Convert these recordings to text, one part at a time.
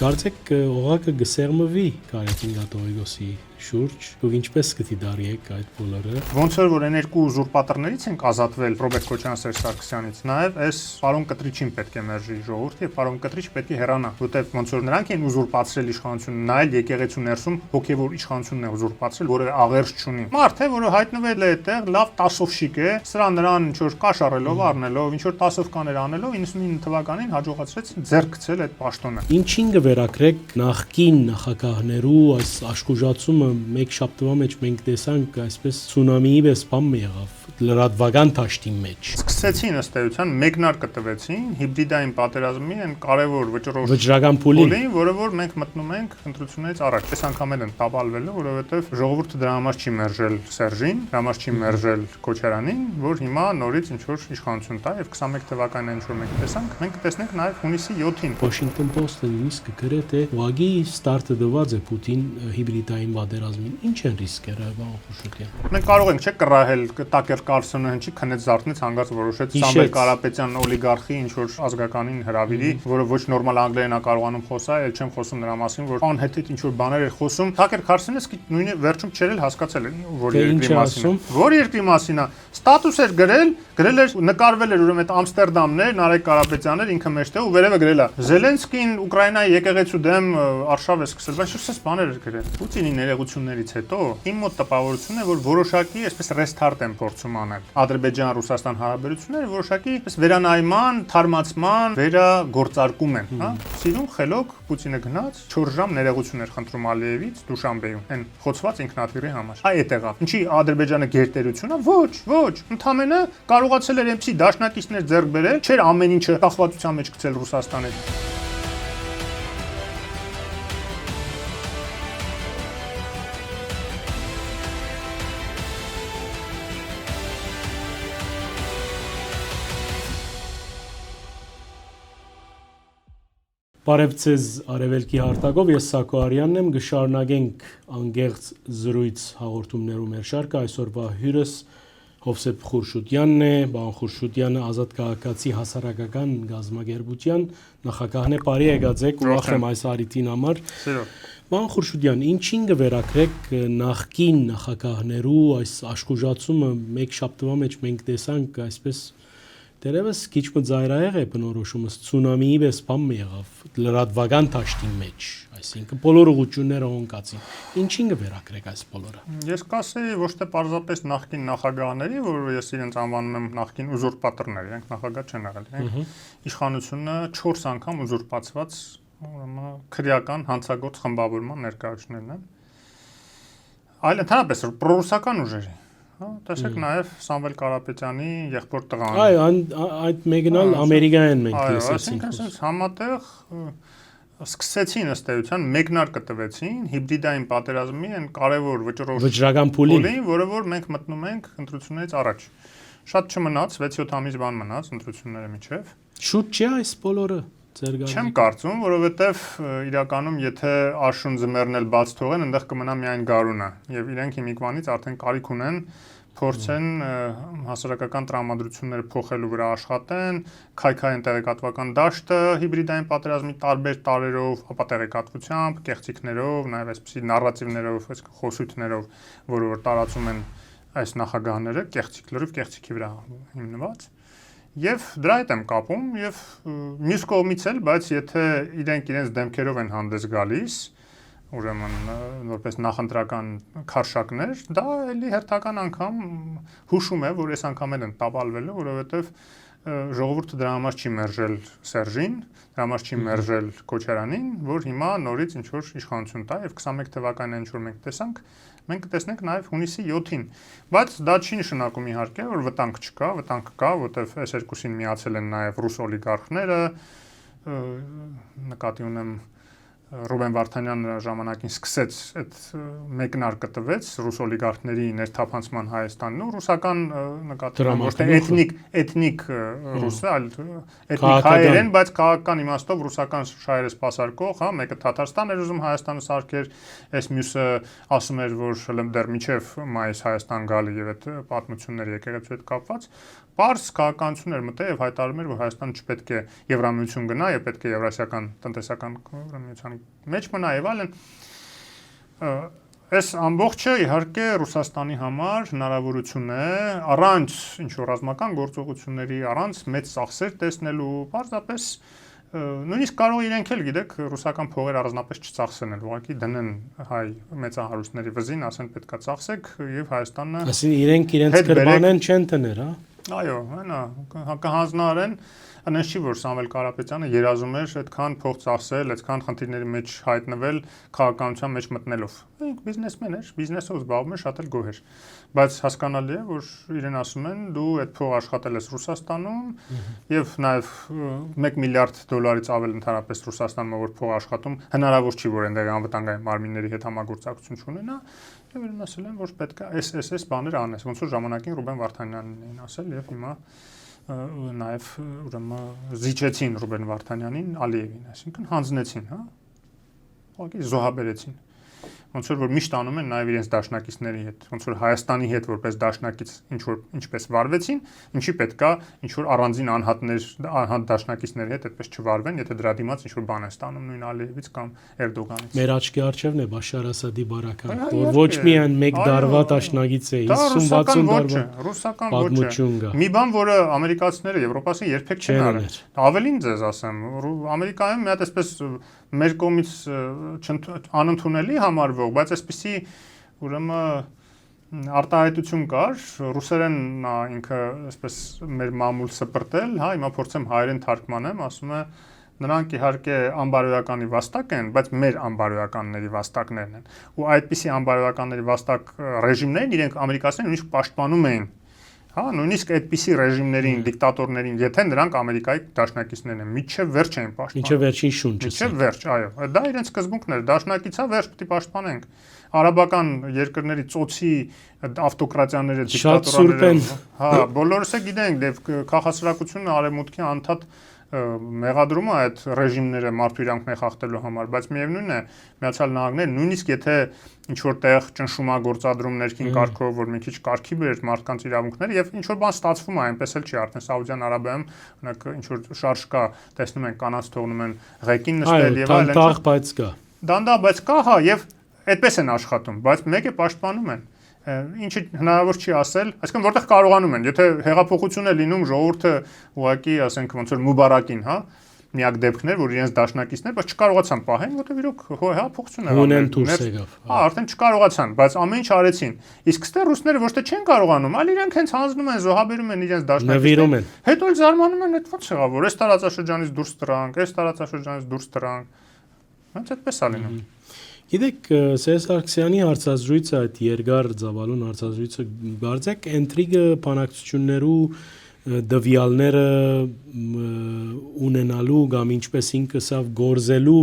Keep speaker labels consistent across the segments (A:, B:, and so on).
A: Կարծեք օղակը գսեղմվի Կարեկին Գատողիկոսի շուրջ, դուք ինչպես կդիտարկեք այդ բոլորը։
B: Ոնց որ այն երկու ուզուրպատորներից ենք ազատվել Ռոբերտ Քոչարյան, Սերժ Սարգսյանից, նաև այս պարոն Կտրիչին պետք է մերժի ժողովուրդը եւ պարոն Կտրիչ պետք է հեռանա, որտեղ ոնց որ նրանք են ուզուրպացրել իշխանությունը, նա էլ եկեղեցու ներսում հոգեվոր իշխանությունն է ուզուրպացրել, որը աղերս չունի։ Մարդ է, որը հայտնվել է այդտեղ, լավ տասովշիկ է, սրան նրան ինչ որ կաշառելով, առնելով, ինչ որ տասովկաներ անելով 99 թվականին հաջողացրեց ձեռք գցել այդ պաշտոնը։
A: Ինչին կվերակրեք նախկին նախագահներու այս աշխուժացումը մեկ շաբթվա մեջ մենք տեսանք այսպես ցունամիի պես բան եղավ լրատվական դաշտի մեջ։
B: Սկսեցին ըստ էության մեկնարկը տվեցին հիբրիդային պատերազմի այն կարևոր
A: վճռական փուլին,
B: որը որ մենք մտնում ենք ընտրություններից առաջ։ Այս անգամ էլ են տապալվելու, որովհետև ժողովուրդը դրա համար չի մերժել Սերժին, դրա համար չի մերժել Քոչարյանին, որ հիմա նորից ինչ որ իշխանություն տա եւ 21 թվականին ինչ որ մենք տեսանք, մենք կտեսնենք նաեւ հունիսի 7-ին։
A: Washington Post-ը նույնիսկ գրել է ուղղակի ստարտը դված է Պուտին հիբրիդային պատերազմին։ Ինչ են ռիսկերը, պարոն Խուշուտյան։
B: Մենք կարող ենք կռահել Տակեր Կարլսոնը հնչի քնեց զարթնից հանգած որոշեց Սամվել Կարապետյան օլիգարխի ինչ որ ազգականին հրավիրի, որը ոչ նորմալ անգլերեն է կարողանում խոսալ, ել չեմ խոսում նրա մասին, որ անհեթեթ ինչ որ բաներ էր խոսում։ Տակեր Կարլսոնը նույնը վերջում չէր էլ հասկացել որ երկրի մասին։ Որ երկրի մասին է։ Ստատուս էր գրել էր նկարվել էր ուրեմն այդ Ամստերդամներ, Նարեկ Կարապետյաններ ինքը մեջտեղ ու վերևը գրել է Զելենսկին Ուկրաինայի եկեղեցու դեմ արշավ է սկսել, բայց շուտ բաներ էր գրել։ Պուտինի ներողություններից հետո իմ մոտ տպավորությունն է, որ որոշակի այսպես ռեստարտ են փորձում անել Ադրբեջան-Ռուսաստան հարաբերությունները, որոշակի այսպես վերանայման, թարմացման, վերագործարկում են, հա։ Սիրուն խելոք Պուտինը գնաց 4 ժամ ներողություն էր խնդրում Ալիևից Դուշանբեում, այն խոցված ինքնաթիռի համար։ Այդ եղավ։ Ինչի Ադրբեջանը գերտերություն է։ Ոչ, ընդամենը կարողացել էր այնպեսի դաշնակիցներ ձեռք բերել, չէր ամեն ինչը կախվածության մեջ գցել Ռուսաստանից։
A: Բարև ձեզ Արևելքի հարտակով, ես Սակո Արյանն եմ, կշարունակենք անգեղծ զրույց հաղորդումներում մեր շարքը, այսօրվա հյուրս Հովսեփ Խուրշուտյանն է, պարոն Խուրշուտյանը Ազատ քաղաքացի հասարակական գազམ་ագերբության նախագահն է, բարի եկած ուրախ եմ այս արիթին համար։ Պարոն Խուրշուտյան, ինչին կվերակրեք նախկին նախագահներու այս աշխուժացումը մեկ շաբթվա մեջ մենք տեսանք այսպես Դերևս քիչ մձայրայեղ է բնորոշումս ցունամիի պես բան եղավ լրատվական դաշտի մեջ, այսինքն բոլոր ուղղությունները հոնկացին։ Ինչին կվերակրեք այս բոլորը։
B: Ես կասեի ոչ թե պարզապես նախկին նախագահների, որ ես իրենց անվանում եմ նախկին ուզուրպատորներ, իրենք նախագահ չեն եղել, իրենք իշխանությունը 4 անգամ ուզուրպացված, ուրեմն քրեական հանցագործ խմբավորման ներկայացուցիչներն են։ Այլ ընդհանրապես պրոռուսական ուժերի Տեսեք նաև Սամվել Կարապետյանի եղբոր տղան։
A: Այո, այդ մեկնալ Ամերիկայեն մենք
B: լսեցինք։ Այսինքն համատեղ սկսեցին ըստ էության մեկնարկը տվեցին հիբրիդային պատերազմի այն կարևոր
A: վճռական փուլին,
B: որը որ մենք մտնում ենք ընտրություններից առաջ։ Շատ չմնաց, 6-7 ամիս բան մնաց ընտրությունները միջև։
A: Շուտ չէ այս բոլորը։
B: Չեմ կարծում, որովհետև իրականում եթե Աշուն ձմեռն էլ բաց թողեն, այնտեղ կմնա միայն գարունը, եւ իրենք հիմիկվանից արդեն կարիք ունեն փորձեն հասարակական տրամադրությունները փոխելու վրա աշխատեն, քայքային տեղեկատվական դաշտը հիբրիդային պատերազմի տարբեր տարերով, ապա տեղեկատվությամբ, կեղծիքներով, նաեւ այսպիսի նարատիվներով, այսինքն խոսույթներով, որը որ տարածում են այս նախագահները, կեղծիքի վրա հիմնված Եվ դրա հետ եմ կապում եւ մյուս կողմից էլ, բայց եթե իրենց դեմքերով են հանդես գալիս, ուրեմն որպես նախընտրական քարշակներ, դա էլի հերթական անգամ հուշում է, որ այս անգամ էլ են տապալվելու, որովհետեւ ժողովուրդը դրա համար չի մերժել Սերժին, դրա համար չի մերժել Քոչարյանին, որ հիմա նորից ինչ որ իշխանություն տա եւ 21 թվականին ինչ որ մենք տեսանք մենք կտեսնենք նաև հունիսի 7-ին, բայց դա չի նշանակում իհարկե, որ վտանգ չկա, վտանգ կա, որտեղ այս երկուսին միացել են նաև ռուս օլիգարխները, նկատի ունեմ Ռուբեն Վարդանյանը ժամանակին սկսեց այդ մեկնարկը տվեց ռուս օլիգարխների ներթափանցման Հայաստանն ու ռուսական նկատի ոչ թե էթնիկ ռուսը, այլ էթնիկ հայերեն, բայց քաղաքական իմաստով ռուսական շահերը սպասարկող, հա, մեկը Թաթարստան էր ուզում Հայաստանը սարքեր, այս մյուսը ասում էր, որ դեռ միջև մայիս Հայաստան գալի եւ այդ պատմությունները եկեղեցու հետ կապված, բարձ քաղաքականություն էր մտել եւ հայտարարում էր, որ Հայաստանը չպետք է Եվրամիություն գնա եւ պետք է Եվրասիական տնտեսական միության մեջ մնա եւ այլն։ Այս ամբողջը իհարկե Ռուսաստանի համար հնարավորություն է առանց ինչ որ ռազմական գործողությունների, առանց մեծ ծախսեր տեսնելու, պարզապես նույնիսկ կարող իրենք էլ գիտեք ռուսական փողեր առանձնապես չծախսեն, ուղղակի դնեն հայ մեծահարուստների վզին, ասեն պետքա ծախսեք եւ Հայաստանը
A: Այսինքն իրենք իրենց կրբանեն չեն տներ, հա։
B: Այո, հենա կհանձնարեն, այնպես չի որ Սամվել Կարապետյանը երազում էր այդքան փող ծախսել, այդքան խնդիրների մեջ հայտնվել քաղաքականության մեջ մտնելով։ Ինք բիզնեսմեն էր, բիզնեսով զբաղվում էր, շատ էլ գոհ էր։ Բայց հասկանալի է, որ իրեն ասում են դու այդ փող աշխատել ես Ռուսաստանում եւ նաեւ 1 միլիարդ դոլարից ավել ընդհանրապես Ռուսաստանում որ փող աշխատում, հնարավոր չի որ այնտեղ անվտանգային մարմինների հետ համագործակցություն չունենա։ Եվ իրեն ասել են, որ պետք է այս բաներ անես, ոնց որ ժամանակին Ռուբեն Վարդանյանն էին ասել եւ հիմա նաեւ ուրեմն զիջեցին Ռուբեն Վարդանյանին, Ալիևին, այսինքն հանձնեցին, հա։ Ուղղակի զոհաբերեցին։ Ոնց որ միշտ անում են նաեւ իրենց դաշնակիցների հետ, ոնց որ Հայաստանի հետ որպես դաշնակից ինչպես վարվեցին, ինչի պետքա ինչ որ առանձին անհատ դաշնակիցների հետ այդպես չվարվեն, եթե դրա դիմաց ինչ որ բան է ստանում նույն Ալիևից կամ Էրդողանից։
A: Մեր աչքի առջևն է Բաշար Ասադի բարակը, որ ոչ միայն մեկ դարվա դաշնակից է, 50-60 դարվա
B: ռուսական ոճը։ Մի բան, որը ամերիկացիները, եվրոպացին երբեք չեն արել։ Ավելին ձեզ ասեմ, Ամերիկայում մի հատ այսպես մեր կողմից անընդունելի համարվող, բայց այսպեսի ուրեմն արտահայտություն կար, ռուսերենն ինքը այսպես մեր մամուլ սպրտել, հա, հիմա փորձեմ հայերեն թարգմանեմ, ասում է նրանք իհարկե անբարոյականի վաստակ են, բայց մեր անբարոյականների վաստակներն են։ Ու այդպիսի անբարոյականների վաստակ ռեժիմներն իրենք ամերիկացիներն նույնիսկ պաշտպանում էին։ Հա, նույնիսկ այդպիսի ռեժիմներին, դիկտատորներին, եթե նրանք Ամերիկայի դաշնակիցներն են, միջև վերջ էին պաշտպանում։
A: Ինչը վերջին շունչը։
B: Միջև վերջ, այո։ Դա իրենց սկզբունքն էր, դաշնակիցա վերջ պետք է պաշտպանենք։ Արաբական երկրների ծոցի ավտոկրատիաները, դիկտատորները, հա, բոլորս է գիտենք, դեպ քաղաքասրակությունը արևմուտքի անդադ մեղադրում է այդ ռեժիմները մարդու իրանքներ խախտելու համար, բայց միևնույն է, Միացյալ Նահանգները նույնիսկ եթե ինչ որ տեղ ճնշում է գործադրում ներքին կարգով, որ մի քիչ կարգի բեր մարդկանց իրավունքները եւ ինչ որ բան ստացվում է, այնպես էլ չի, արդեն Սաուդյան Արաբիայում օրինակ ինչ որ շարժ կա, տեսնում են կանանց թողնում են ղեկին նստել եւ այլն։
A: Դանդաղ, բայց կա։
B: Դանդաղ, բայց կա, հա, եւ այդպես են աշխատում, բայց մեկը պաշտպանում են։ Ինչը հնարավոր չի ասել, այսինքն որտեղ կարողանում են, եթե հեղափոխություն է լինում ժողովուրդը ուղղակի, ասենք ոնց որ Մուբարակին, հա, միակ դեպքն էր, որ իրենց դաշնակիցներ, բայց չկարողացան պահեն, որտեղ իրոք հեղափոխություն եղավ։
A: Հունեն դուրս եկավ։
B: Հա, արդեն չկարողացան, բայց ամեն ինչ արեցին։ Իսկ ստե ռուսները ոչ թե չեն կարողանում, այլ իրենք հենց հանձնում են, զոհաբերում են իրենց դաշնակիցներին։ Հետո էլ զարմանում են, այդ ո՞նց եղավ, որ այս տարածաշրջանից դուրս տրանք, այս տարածաշրջանից դուրս տրանք։ Հենց այդպես է լինում։
A: Գիտեք, Սերժ Սարգսյանի հարցազրույցը, այդ երկար ծավալուն հարցազրույցը բարձակ ընտրիգը բանակցություններու դվյալները ունենալու կամ ինչպես ինքը սավ գործելու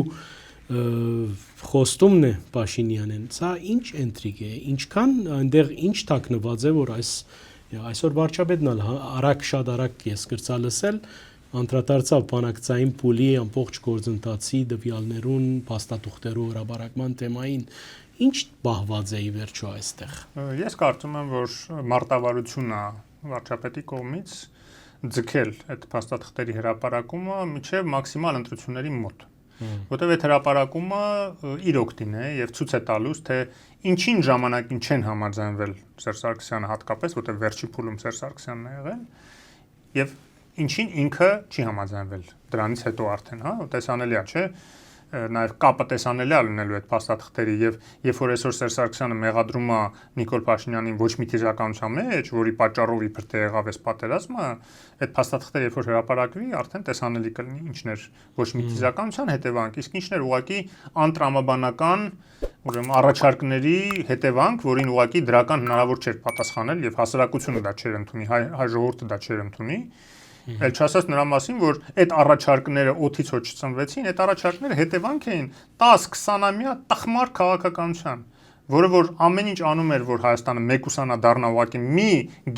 A: խոստումն է Փաշինյանեն։ Սա ինչ ընտրիգ է, ինչքան այնտեղ ինչ թաքնված է, որ այսօր վարչապետն արագ շատ արագ ես կրծա լսել անդրադարձավ բանակցային փուլի ամբողջ գործընթացի դվյալներուն, փաստաթուղթերու հրապարակման թեմային, ինչ պահված է ի վերջո այստեղ։
B: Ես կարծում եմ, որ մարտավարությունն է վարչապետի կողմից ձգել այդ փաստաթղթերի հրապարակումը մինչև մաքսիմալ ընտրությունների մոտ։ Որտեղ այդ հրապարակումը իր օգտին է եւ ցույց է տալուց, թե ինչին ժամանակին չեն համաձայնվել Սերժ Սարգսյանը հատկապես, որտեղ վերջի փուլում Սերժ Սարգսյանն է եղել եւ ինչին ինքը չի համաձայնվել դրանից հետո արդեն, հա, տեսանելի է, չէ, նաև կապը տեսանելի է լինելու այդ փաստաթղթերի եւ երբ որ այսօր Սերժ Սարգսյանը մեղադրում է Նիկոլ Փաշինյանին ոչ մի թիզականության մեջ, որի պատճառով իբր թե եղավ այս պատերազմը, այդ փաստաթղթերը երբ որ հրապարակվի, արդեն տեսանելի կլինի ինչն էր ոչ մի թիզականության հետևանք, իսկ ինչն էր ուղղակի անտրամաբանական, ուրեմն առաջարկների հետևանք, որին ուղղակի դրական հնարավոր չէր պատասխանել եւ հասարակությունը դա չէր ընդունի, հայ ժողովուրդը դա չէր ընդունի։ Էլ չասած նրա մասին, որ այդ առաջարկները օդից ոչ չծնվեցին, այդ առաջարկները հետևանք էին 10-20-ամյա տխմար քաղաքականության, որը որ ամեն ինչ անում էր, որ Հայաստանը մեկուսանա դառնա ուղղակի մի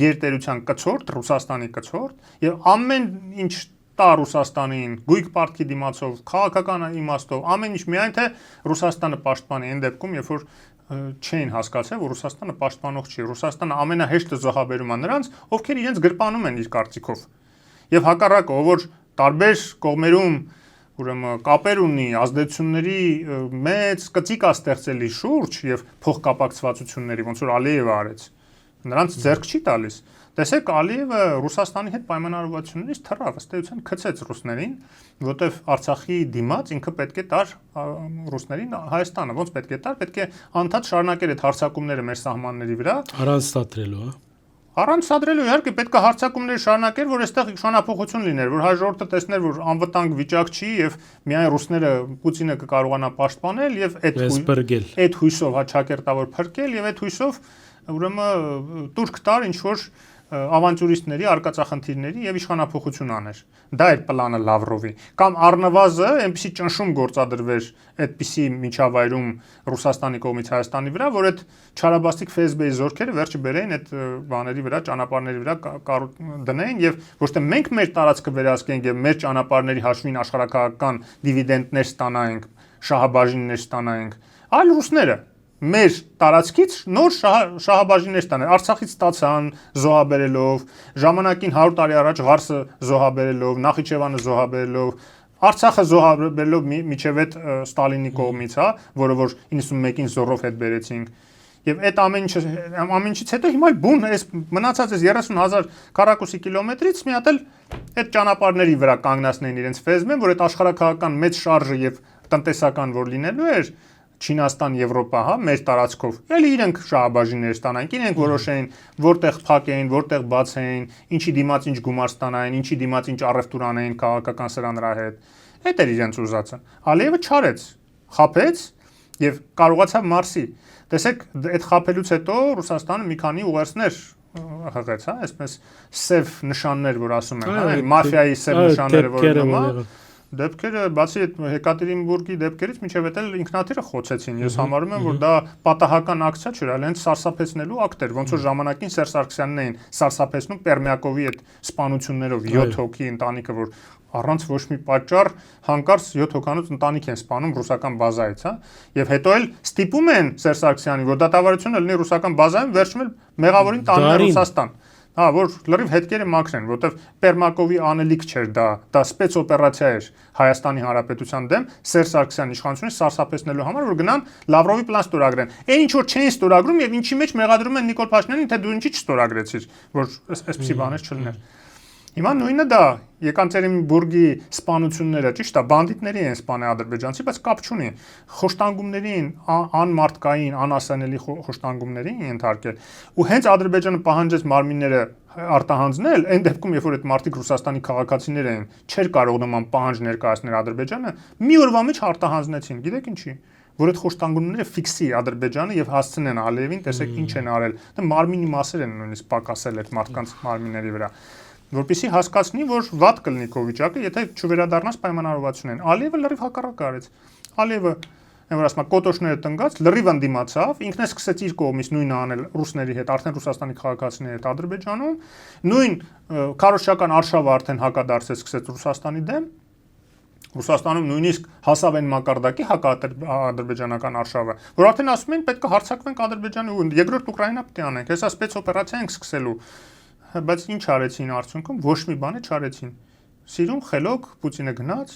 B: գերտերության կցորդ, Ռուսաստանի կցորդ, եւ ամեն ինչ տա Ռուսաստանին, գույք պարտքի դիմացով, քաղաքական իմաստով, ամեն ինչ միայն թե Ռուսաստանը պաշտպանի այն դեպքում, երբ որ չէին հասկացել, որ Ռուսաստանը պաշտպանող չի։ Ռուսաստանը ամենահեշտը զոհաբերում է նրանց, ովքեր իրենց գրպանում են իր կարծիքով։ Եվ հակառակը, ով որ տարբեր կողմերում ուրեմն կապեր ունի, ազդեցությունների մեծ կծիկ է ստեղծել իր շուրջ եւ փոխկապակցվածությունների, ոնց որ Ալիևը արեց, նրանց ձեռք չի տալիս։ Տեսեք, Ալիևը Ռուսաստանի հետ պայմանավորվածություններից թռավ, ըստ էության գցեց ռուսներին, որտեվ Արցախի դիմաց ինքը պետք է տար ռուսներին Հայաստանը, ոնց պետք է տար, պետք է անդադ շարունակեր այդ հարձակումները մեր սահմանների վրա,
A: Առանց ստադրելու, հա։
B: Առանց սադրելու իհարկե պետք է հարձակումներ շարունակեր, որ այստեղ շանափոխություն լիներ, որ հայ ժողովուրդը տեսներ, որ անվտանգ վիճակ չի եւ միայն ռուսները Պուտինը կկարողանա պաշտպանել եւ այդ հույսով հաճակերտավոր փրկել եւ այդ հույսով ուրեմն турք տար ինչ որ ավանտյուրիստների, արկածախնդիրների եւ իշխանափոխություն աներ։ Դա էր պլանը Լավրովի։ Կամ առնվազը այնպիսի ճնշում գործադրվեր այդպիսի միջավայրում Ռուսաստանի կողմից Հայաստանի վրա, որ այդ չարաբաստիկ ՖՍԲ-ի զորքերը վերջը բերեին այդ բաների վրա, ճանապարհների վրա դնեին եւ ոչ թե մենք մեր տարածքը վերահսկենք եւ մեր ճանապարհների հաշվին աշխարհակահաղական դիվիդենդներ ստանայինք, շահաբաժիններ ստանայինք, այլ ռուսները մեր տարածքից նոր շահաբաժիններ ստանել, Արցախից ստացան զոհաբերելով, ժամանակին 100 տարի առաջ Ղարսը զոհաբերելով, Նախիջևանը զոհաբերելով, Արցախը զոհաբերելով միջև այդ Ստալինի կողմից, հա, որը որ 91-ին զորով հետ բերեցինք։ Եվ այդ ամեն ինչից հետո հիմա բուն այս մնացած այս 30,000 քառակուսի կիլոմետրից մի հատ էլ այդ ճանապարհների վրա կանգնացնեն իրենց ՖՍԲ-ն, որ այդ աշխարհակահաղական մեծ շարժը եւ տնտեսական որ լինելու էր Չինաստան, Եվրոպա, հա, մեր տարածքով։ Էլի իրենք շահաբաժիններ ստանային, իրենք որոշեին, որտեղ փակեին, որտեղ բացեին, ինչի դիմաց ինչ գումար ստանային, ինչի դիմաց ինչ առևտուր անեին քաղաքական սրանրա հետ։ Այդ էր իրենց ուզածը։ Ալիևը չարեց, խաբեց եւ կարողացավ մարսի։ Տեսեք, այդ խաբելուց հետո Ռուսաստանը մի քանի ուղերձներ հղեց, հա, այսպես սև նշաններ, որ ասում են, հա, մաֆիայի սև նշանները, որ նոմա Դեպքերը բացի այդ Եկատերինբուրգի դեպքերից մինչև էլ ինքնաթիռը խոցեցին։ Ես համարում եմ, որ դա պատահական ակցիա չէր, այլ հենց սարսափեցնելու ակտ էր, ոնց որ ժամանակին Սերժ Սարգսյանն էին սարսափեցնում Պերմյակովի այդ սպանություններով 7 հոգի ընտանիքը, որ առանց ոչ մի պատճառ հանկարծ 7 հոգանոց ընտանիք են սպանում ռուսական բազայից, հա։ Եվ հետո էլ ստիպում են Սերժ Սարգսյանին, որ դատավարությունը լինի ռուսական բազայում, վերջում էլ մեղավորին տանել Ռուսաստան։ Հա, որ լրիվ հետքերը մաքրեն, որտեվ Պերմակովի անելիք չէր դա սպեցօպերացիա էր Հայաստանի Հանրապետության դեմ Սերժ Սարգսյանի իշխանությունը սարսափեցնելու համար, որ գնան Լավրովի պլան ստորագրեն։ Այն ինչ որ չէին ստորագրում եւ ինչի մեջ մեղադրում են Նիկոլ Փաշինյանին, թե դու ինչի չստորագրեցիր, որ այսպեսի բաներ չլիներ։ Հիմա նույնը դա Եկատերինբուրգի սպանությունները, ճիշտ է, բանդիտների են սպանել ադրբեջանցի, բայց կապ չունի։ Խոշտանգումներին, անմարտկային, անասանելի խոշտանգումներին ենթարկել։ Ու հենց Ադրբեջանը պահանջեց մարմինները արտահանձնել, այն դեպքում, երբ որ այդ մարտիկ Ռուսաստանի քաղաքացիներ էին, չէր կարող նման պահանջ ներկայացնել Ադրբեջանը, մի օրվա մեջ արտահանձնեցին։ Գիտեք ինչի։ Որ այդ խոշտանգումները ֆիքսի Ադրբեջանը եւ հասցնեն Ալիևին, տեսեք ինչ են արել։ Դա մարմինի մասեր են նույնիսկ պակասել այդ մարդկանց մարմինների վրա։ Որպեսզի հասկացնի, որ վատ կլինի քո վիճակը, եթե չվերադառնաս պայմանավորվածություններին։ Ալիևը լրիվ հակառակը արեց։ Ալիևը, որ ասում է, կոտոշները տնկած, լրիվ ընդդիմացավ, ինքն է սկսեց իր կողմից նույնը անել ռուսների հետ, արդեն Ռուսաստանի քաղաքացիների հետ Ադրբեջանում, նույն քարոզչական արշավը արդեն հակադարձեց սկսեց Ռուսաստանի դեմ։ Ռուսաստանում նույնիսկ հասավ այն մակարդակի հակաադրբեջանական արշավը, որ արդեն ասում են պետք է հարձակվենք Ադրբեջանի ու երկրորդ Ուկրաինա պետք է անենք։ Հեսա սպեցօպերացիա ենք սկսելու։ Բայց ինչ արեցին արդյունքում, ոչ մի բան չարեցին։ Սիրուն խելոք Պուտինը գնաց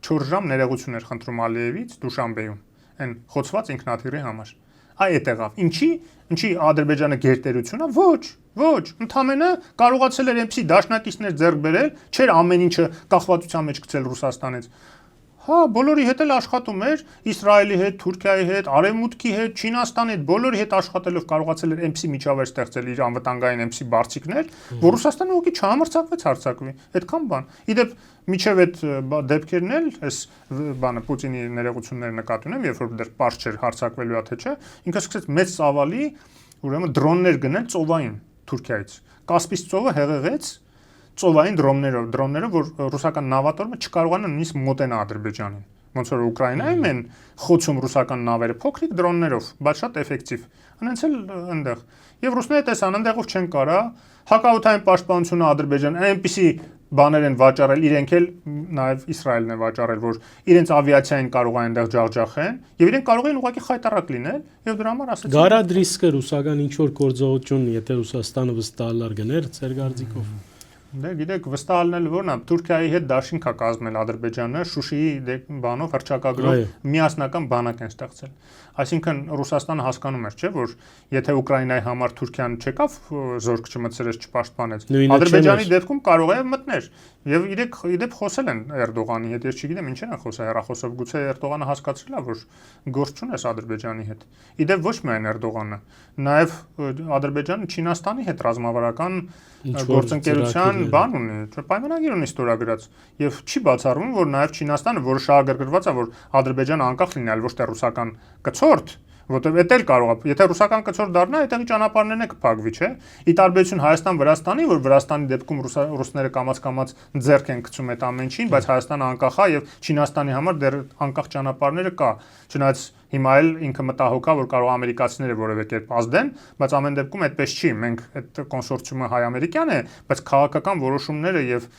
B: 4 ժամ ներողություն էր խնդրում Ալիևից Դուշանբեում, այն խոցված ինքնաթիռի համար։ Այ այդ եղավ։ Ինչի Ադրբեջանը գերտերություն է, ոչ, ընդամենը կարողացել էր այնպիսի դաշնակիցներ ձեռք բերել, չէր ամեն ինչը կախվածության մեջ գցել Ռուսաստանից։ Հա, բոլորի հետ էլ աշխատում էր, Իսրայելի հետ, Թուրքիայի հետ, Արևմուտքի հետ, Չինաստանի հետ, բոլորի հետ աշխատելով կարողացել էր այնպիսի միջավայր ստեղծել իր անվտանգային այնպիսի բարձիկներ, որ Ռուսաստանը ուղղակի չհամարձակվեց հարձակվի։ Այդքան բան։ Իդեպ միջև այդ դեպքերն էլ, այս բանը Պուտինի ներողությունները նկատի ունեմ, երբ որ դեռ պարզ չէր հարձակվելու թե չէ, ինքը սկսեց մեծ ծավալի, ուրեմն դրոններ գնել ծովային Թուրքիայից։ Կասպից ծովը հեղեղեց ծովային դրոններով, որ ռուսական նավատորմը չկարողանա նույնիսկ մոտենա Ադրբեջանին։ Ոնց որ Ուկրաինայում են խոցում ռուսական նավերը փոքրիկ դրոններով, բայց շատ էֆեկտիվ։ Անենց էլ այնտեղ։ Եվ ռուսները տեսան, այնտեղով չեն կարա հակաօդային պաշտպանությունը Ադրբեջան այնպիսի բաներ են վաճառել, իրենք էլ նաև Իսրայելն է վաճառել, որ իրենց ավիացիային կարող են այնտեղ ջախջախեն, եւ իրենք կարող են ուղղակի խայտարակ լինել, եւ դրա համար ասեցին
A: Գարադ ռիսկը ռուսական ինչ որ գործողություն, եթե Ռուսաստանը վստահալար գներ, ծեր գարձիկով։
B: Դե գիտեք, վստահ լինելը որն է, Թուրքիայի հետ դաշինք է կազմել Ադրբեջանը, Շուշիի բանով հռչակագրով միասնական բանակ են ստեղծել։ Այսինքն Ռուսաստանը հասկանում էր, չէ, որ եթե Ուկրաինայի համար Թուրքիան չեկավ, զորք չմտցրեց, չպաշտպանեց, Ադրբեջանի դեպքում կարող է մտներ։ Եվ իդեպ խոսել են Էրդողանի հետ, ես չգիտեմ ինչ են խոսել հեռախոսով, գուցե Էրդողանը հասկացրել է, որ գործ չունես Ադրբեջանի հետ։ Իդեպ ոչ միայն Էրդողանը, նաև Ադրբեջանը Չինաստանի հետ ռազմավարական գործընկերության բան ունի, պայմանագիր ունի ստորագրած եւ չի բացառվում, որ նաեւ Չինաստանը, որը շահագրգռված է, որ Ադրբեջանը անկախ լինի, այլ ոչ թե ռուսական կցորդ, որտեղ դա էլ կարող է, եթե ռուսական կցորդ դառնա, այդտեղի ճանապարհներն է կփակվի, չէ՞։ Ի տարբերություն Հայաստան-Վրաստանի, որ Վրաստանի դեպքում ռուսները կամաց-կամաց ձեռք են գցում այդ ամեն ինչին, բայց Հայաստանը անկախ է եւ Չինաստանի համար դեռ անկախ ճանապարհները կա։ Չնայած հիմա էլ ինքը մտահոգա, որ կարող ամերիկացիները որևէ կերպ ազդեն, բայց ամեն դեպքում այդպես չի։ Մենք այդ կոնսորցիումը հայ-ամերիկյան է, բայց քաղաքական որոշումները եւ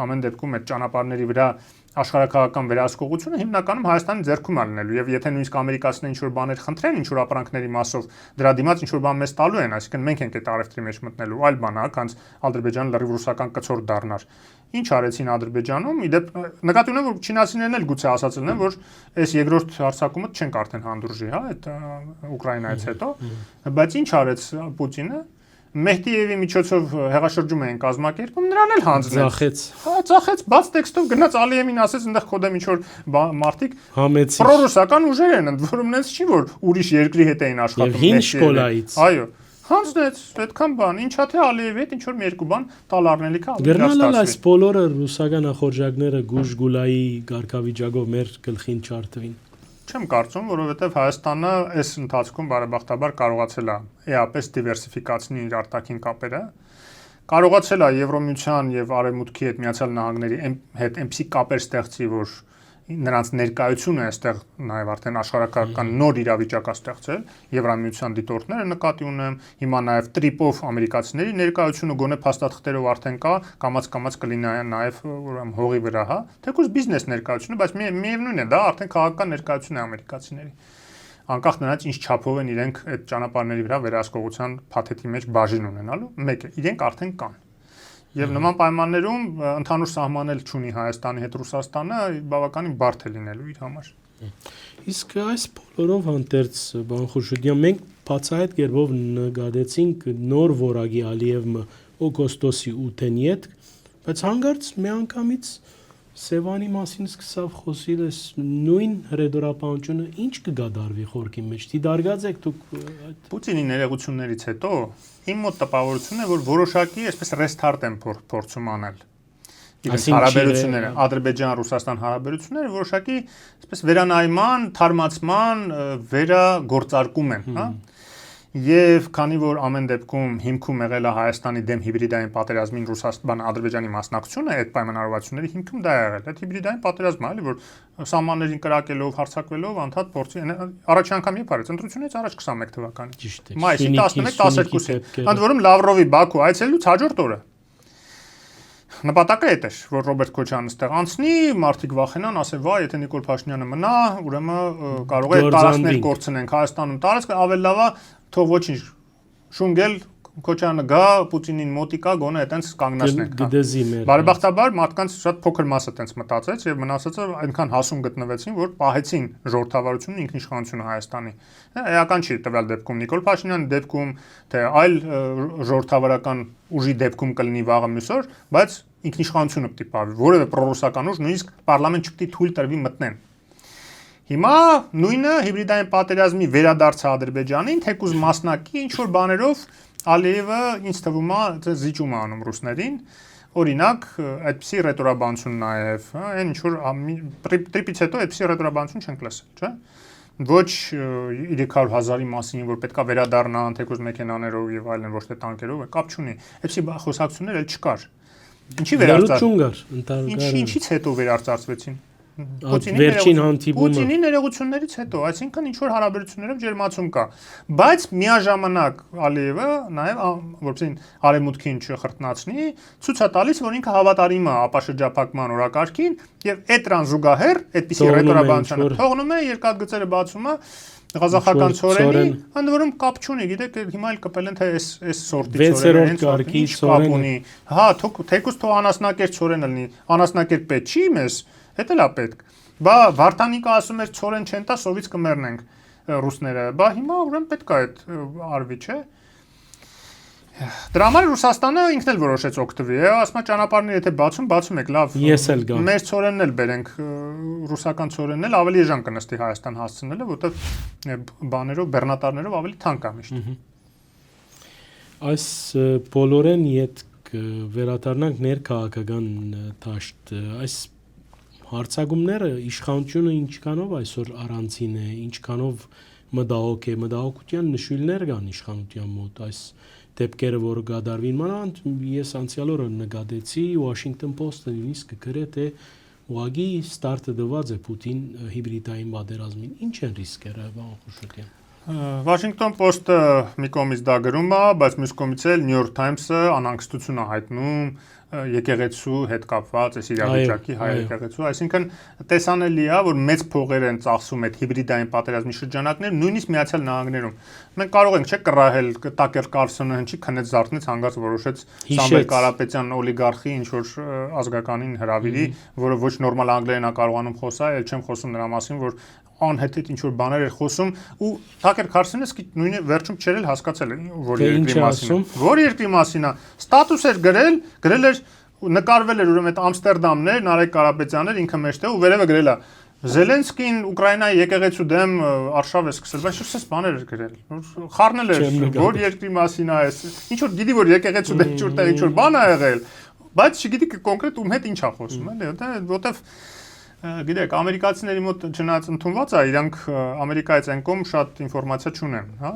B: ամեն դեպքում այդ ճանապարհների վրա աշխարհակաղակական վերահսկողությունը հիմնականում Հայաստանի ձեռքում է լինելու եւ եթե նույնիսկ ամերիկացիները ինչ որ բաներ խնդրեն, ինչ որ ապրանքների մասով դրա դիմաց ինչ որ բան մեզ տալու են, այսինքն մենք ենք այդ առևտրի մեջ մտնելու, այլ բան է, քանց Ադրբեջանը լրիվ ռուսական կցորդ դառնար։ Ինչ արեցին Ադրբեջանում, իդեպ նկատի ունեմ, որ չինացիներն էլ գուցե ասացել են, որ այս երկրորդ հարձակումը չենք արդեն հանդուրժի, հա, այդ Ուկրաինայից հետո, բայց ինչ արեց Պուտինը Մեհդիևի միջոցով հեղաշրջում էին կազմակերպում, նրան էլ հանձնեց։
A: Ձախեց։
B: Հա, ձախեց, բաց տեքստով գնաց Ալիևին ասեց, այնտեղ քոդեմ ինչ որ մարդիկ
A: համեցի։
B: պրոռուսական ուժեր են, ընդ որում նենց չի որ ուրիշ երկրի հետ էին աշխատում։
A: Եվ հին շկոլայից։
B: Այո։ Հանձնեց, այդքան բան, ինչա թե Ալիևի հետ ինչ որ մի երկու բան տալ առնելիք է։
A: Գրնալալ այս բոլորը ռուսական ախորժակները Գուժգուլայի գարկավիճակով մեր գլխին չարտվին։
B: Չեմ կարծում, որովհետև Հայաստանը այս ընթացքում բարեբախտաբար կարողացել է էապես դիվերսիֆիկացնել իր արտաքին կապերը, կարողացել է Եվրոմիության եւ Արևմուտքի հետ Միացյալ Նահանգների հետ այնպիսի կապեր ստեղծի, որ նրանց ներկայությունը այստեղ նաև արդեն աշխարհակական նոր իրավիճակ է ստեղծել, Եվրամիության դիտորդները նկատի ունեմ, հիմա նաև տրիպով ամերիկացիների ներկայությունը գոնե փաստաթղթերով արդեն կա, կամաց-կամաց կլինի նաև ուրեմն հողի վրա, հա, թեկուզ բիզնես ներկայությունը, բայց միևնույն է, դա արդեն քաղաքական ներկայություն է ամերիկացիների։ Անկախ նրանից ինչ չափով են իրենք այդ ճանապարհների վրա վերահսկողության փաթեթի մեջ բաժին ունենալու, մեկ է, իրենք արդեն կան։ Եվ նման պայմաններում ընդհանուր սահմանել չունի Հայաստանի հետ Ռուսաստանը բավականին բարդ է լինելու իր համար։
A: Իսկ այս բոլորով հանդերձ բան Խուրշուդյան մենք բացահայտ կերպով նկատեցինք նոր որակի Ալիևը օգոստոսի 8-ին յետ, բայց հանգարց միանգամից Սևանի մասին սկսավ խոսել այս նույն հրեդորապանությունը ինչ կգադարվի խորքի մեջ։ Դիդարգած եք դուք
B: Պուտինի ներողություններից հետո իմ մոտ տպավորությունն է, որ որոշակի այսպես ռեստարտ են փորձում անել։ Իրենց հարաբերությունները, Ադրբեջան-Ռուսաստան հարաբերությունները որոշակի այսպես վերանայման, թարմացման, վերագործարկում են, հա։ Եվ քանի որ ամեն դեպքում հիմքում եղել է Հայաստանի դեմ հիբրիդային պատերազմին Ռուսաստան Ադրբեջանի մասնակցությունը, այդ պայմանավորվածությունների հիմքում դա եղել է հիբրիդային պատերազմը, էլի որ սահմաններին կրակելով, հարձակվելով անդադ փորձի առաջի անգամ երբ արեց ընտրությունից առաջ 21 թվականին մայիսի 11-12-ին ընդ որում Լավրովի Բաքու այցելուց հաջորդ օրը նպատակը այդ էր, որ Ռոբերտ Քոչյանը ստեղ անցնի, մարդիկ վախենան, ասեն, վայ, եթե Նիկոլ Փաշինյանը մնա, ուրեմն կարող է տարածքներ կորցնենք Հայաստանում, տարածքը ավելի լավ է, թող ոչինչ շունգել Քոչյանը գա, Պուտինին մոտիկա, գոնե այտենց կանգնացնենք։ Բարեբախտաբար մարդկանց շատ փոքր մասը այտենց մտածեց եւ մնացածը այնքան հասուն գտնվեցին, որ պահեցին ժողովրդավարությունը ինքնիշխանությունը Հայաստանի։ Էական չի տվյալ դեպքում Նիկոլ Փաշինյանի դեպքում, թե այլ ժողովրդավարական ուժի դեպքում կլինի վաղը մյուս օր, բայց ինքնիշխանությունը պիտի պահվի, որևէ պրոռուսական ուժ նույնիսկ պարլամենտ չպիտի թույլ տրվի մտնեն։ Հիմա նույնը հիբրիդային պատերազմի վերադարձը Ադրբեջանին, թեկուզ մասնակի ինչ որ բաներով Ալիևը ինձ թվում է զիջում է անում ռուսներին, օրինակ այդպիսի ռետորաբանություն նաև, այն ինչ որ տրիպից հետո այդպիսի ռետորաբանություն չենք լսել, չէ՞։ Ոչ 300,000-ի մասին, որ պետքա վերադառնան թեկուզ մեքենաներով եւ այլն, ոչ թե տանկերով, կապ չունի։ Այդպիսի խոսակցություններ էլ չկար։ Ինչի վերարծարվեցին։ Ինչից հետո վերարծարվեցին։
A: Վերջին հանդիպումը
B: Պուտինի ներողություններից հետո, այսինքն ինչ որ հարաբերություններով ջերմացում կա, բայց միաժամանակ Ալիևը նաև որովհետեւ արևմուտքին չխրտնացնի, ցույց է տալիս, որ ինքը հավատարիմ է ապաշրջափակման օրակարգին եւ այդ դրան զուգահեռ այդպիսի ռետորաբանությունը թողնում է երկաթգծերը բացում է Ղազախական ծորենի, ընդ որում կապ չունի, գիտեք, հիմա էլ կպել են թե այս սորտի ծորենը կարգի կապ ունի։ Հա, թեկուզ թող անասնակերտ ծորենը լինի, անասնակերտ պետք չի մեզ, դա էլ է պետք։ Բա Վարդանիկը ասում էր ծորեն չեն տա, սովից կմեռնենք ռուսները։ Բա հիմա ուրեմն պետք է այդ արվի, չէ։ Դրա համար Ռուսաստանը ինքն էլ որոշեց օգտվի, ասում է ճանապարհները եթե բացում եք, լավ։
A: Ես էլ գամ։
B: Մեր ծորենն էլ բերենք, ռուսական ծորենն էլ ավելի էժան կնստի Հայաստան հասցնելը, որտեղ բաներով, բեռնատարներով ավելի թանկ է միշտ։
A: Այս բոլորեն յետք վերադառնանք ներքաղաքական դաշտ, այս հարցակումները իշխանությունը ինչքանով այսօր առանցին է, ինչքանով մտահոգ է, մտահոգության նշույլներ կան իշխանության մոտ այս դեպքերը, որը գադարվին մանավանդ ես անցյալ օրը նկատեցի Washington Post-ը նույնիսկ գրե թե ուղղակի ստարտը դված է Պուտին հիբրիդային պատերազմին, ինչ են ռիսկերը, պարոն Խուրշուդյան։
B: Washington Post-ը մի կողմից դա գրում է, բայց մյուս կողմից էլ New York Times-ը անհանգստություն է հայտնում եկեղեցու հետ կապված այս իրավիճակի հայ եկեղեցու, այսինքն տեսանելի է, որ մեծ փողեր են ծախսում այդ հիբրիդային պատերազմի շրջանակներ, նույնիսկ Միացյալ Նահանգներում։ Մենք կարող ենք չէ կռահել Տակեր Կարլսոնը հնչի քնեց զարթնեց հանգած որոշեց Սամվել Կարապետյան օլիգարխի ինչ որ ազգականին հրավիրի, որը ոչ նորմալ անգլերեն է կարողանում խոսալ, այլ չեմ խոսում նրա մասին, որ անհեթեթ ինչ որ բաներ էր խոսում ու Տակեր Քարսոնը նույնը վերջում չէր էլ հասկացել որ երկրի մասին որ երկրի մասին է ստատուս էր գրել էր նկարվել էր ուրեմն այդ Ամստերդամներ Նարեկ Կարապետյաններ ինքը մեջտեղ ու վերևը գրել է Զելենսկին Ուկրաինայի եկեղեցու դեմ արշավ է սկսել բայց շուտ բաներ էր գրել խառնել էր որ երկրի մասին է այս ինչ որ գիտի որ եկեղեցու դեմ ինչ որտեղ ինչ որ բան է եղել բայց չգիտի կոնկրետ ում հետ ինչ է խոսում էլի որտեվ Գիտեք, ամերիկացիների մոտ չնայած ընդունված է, իրանք Ամերիկայից են կողմ շատ ինֆորմացիա չունեն, հա,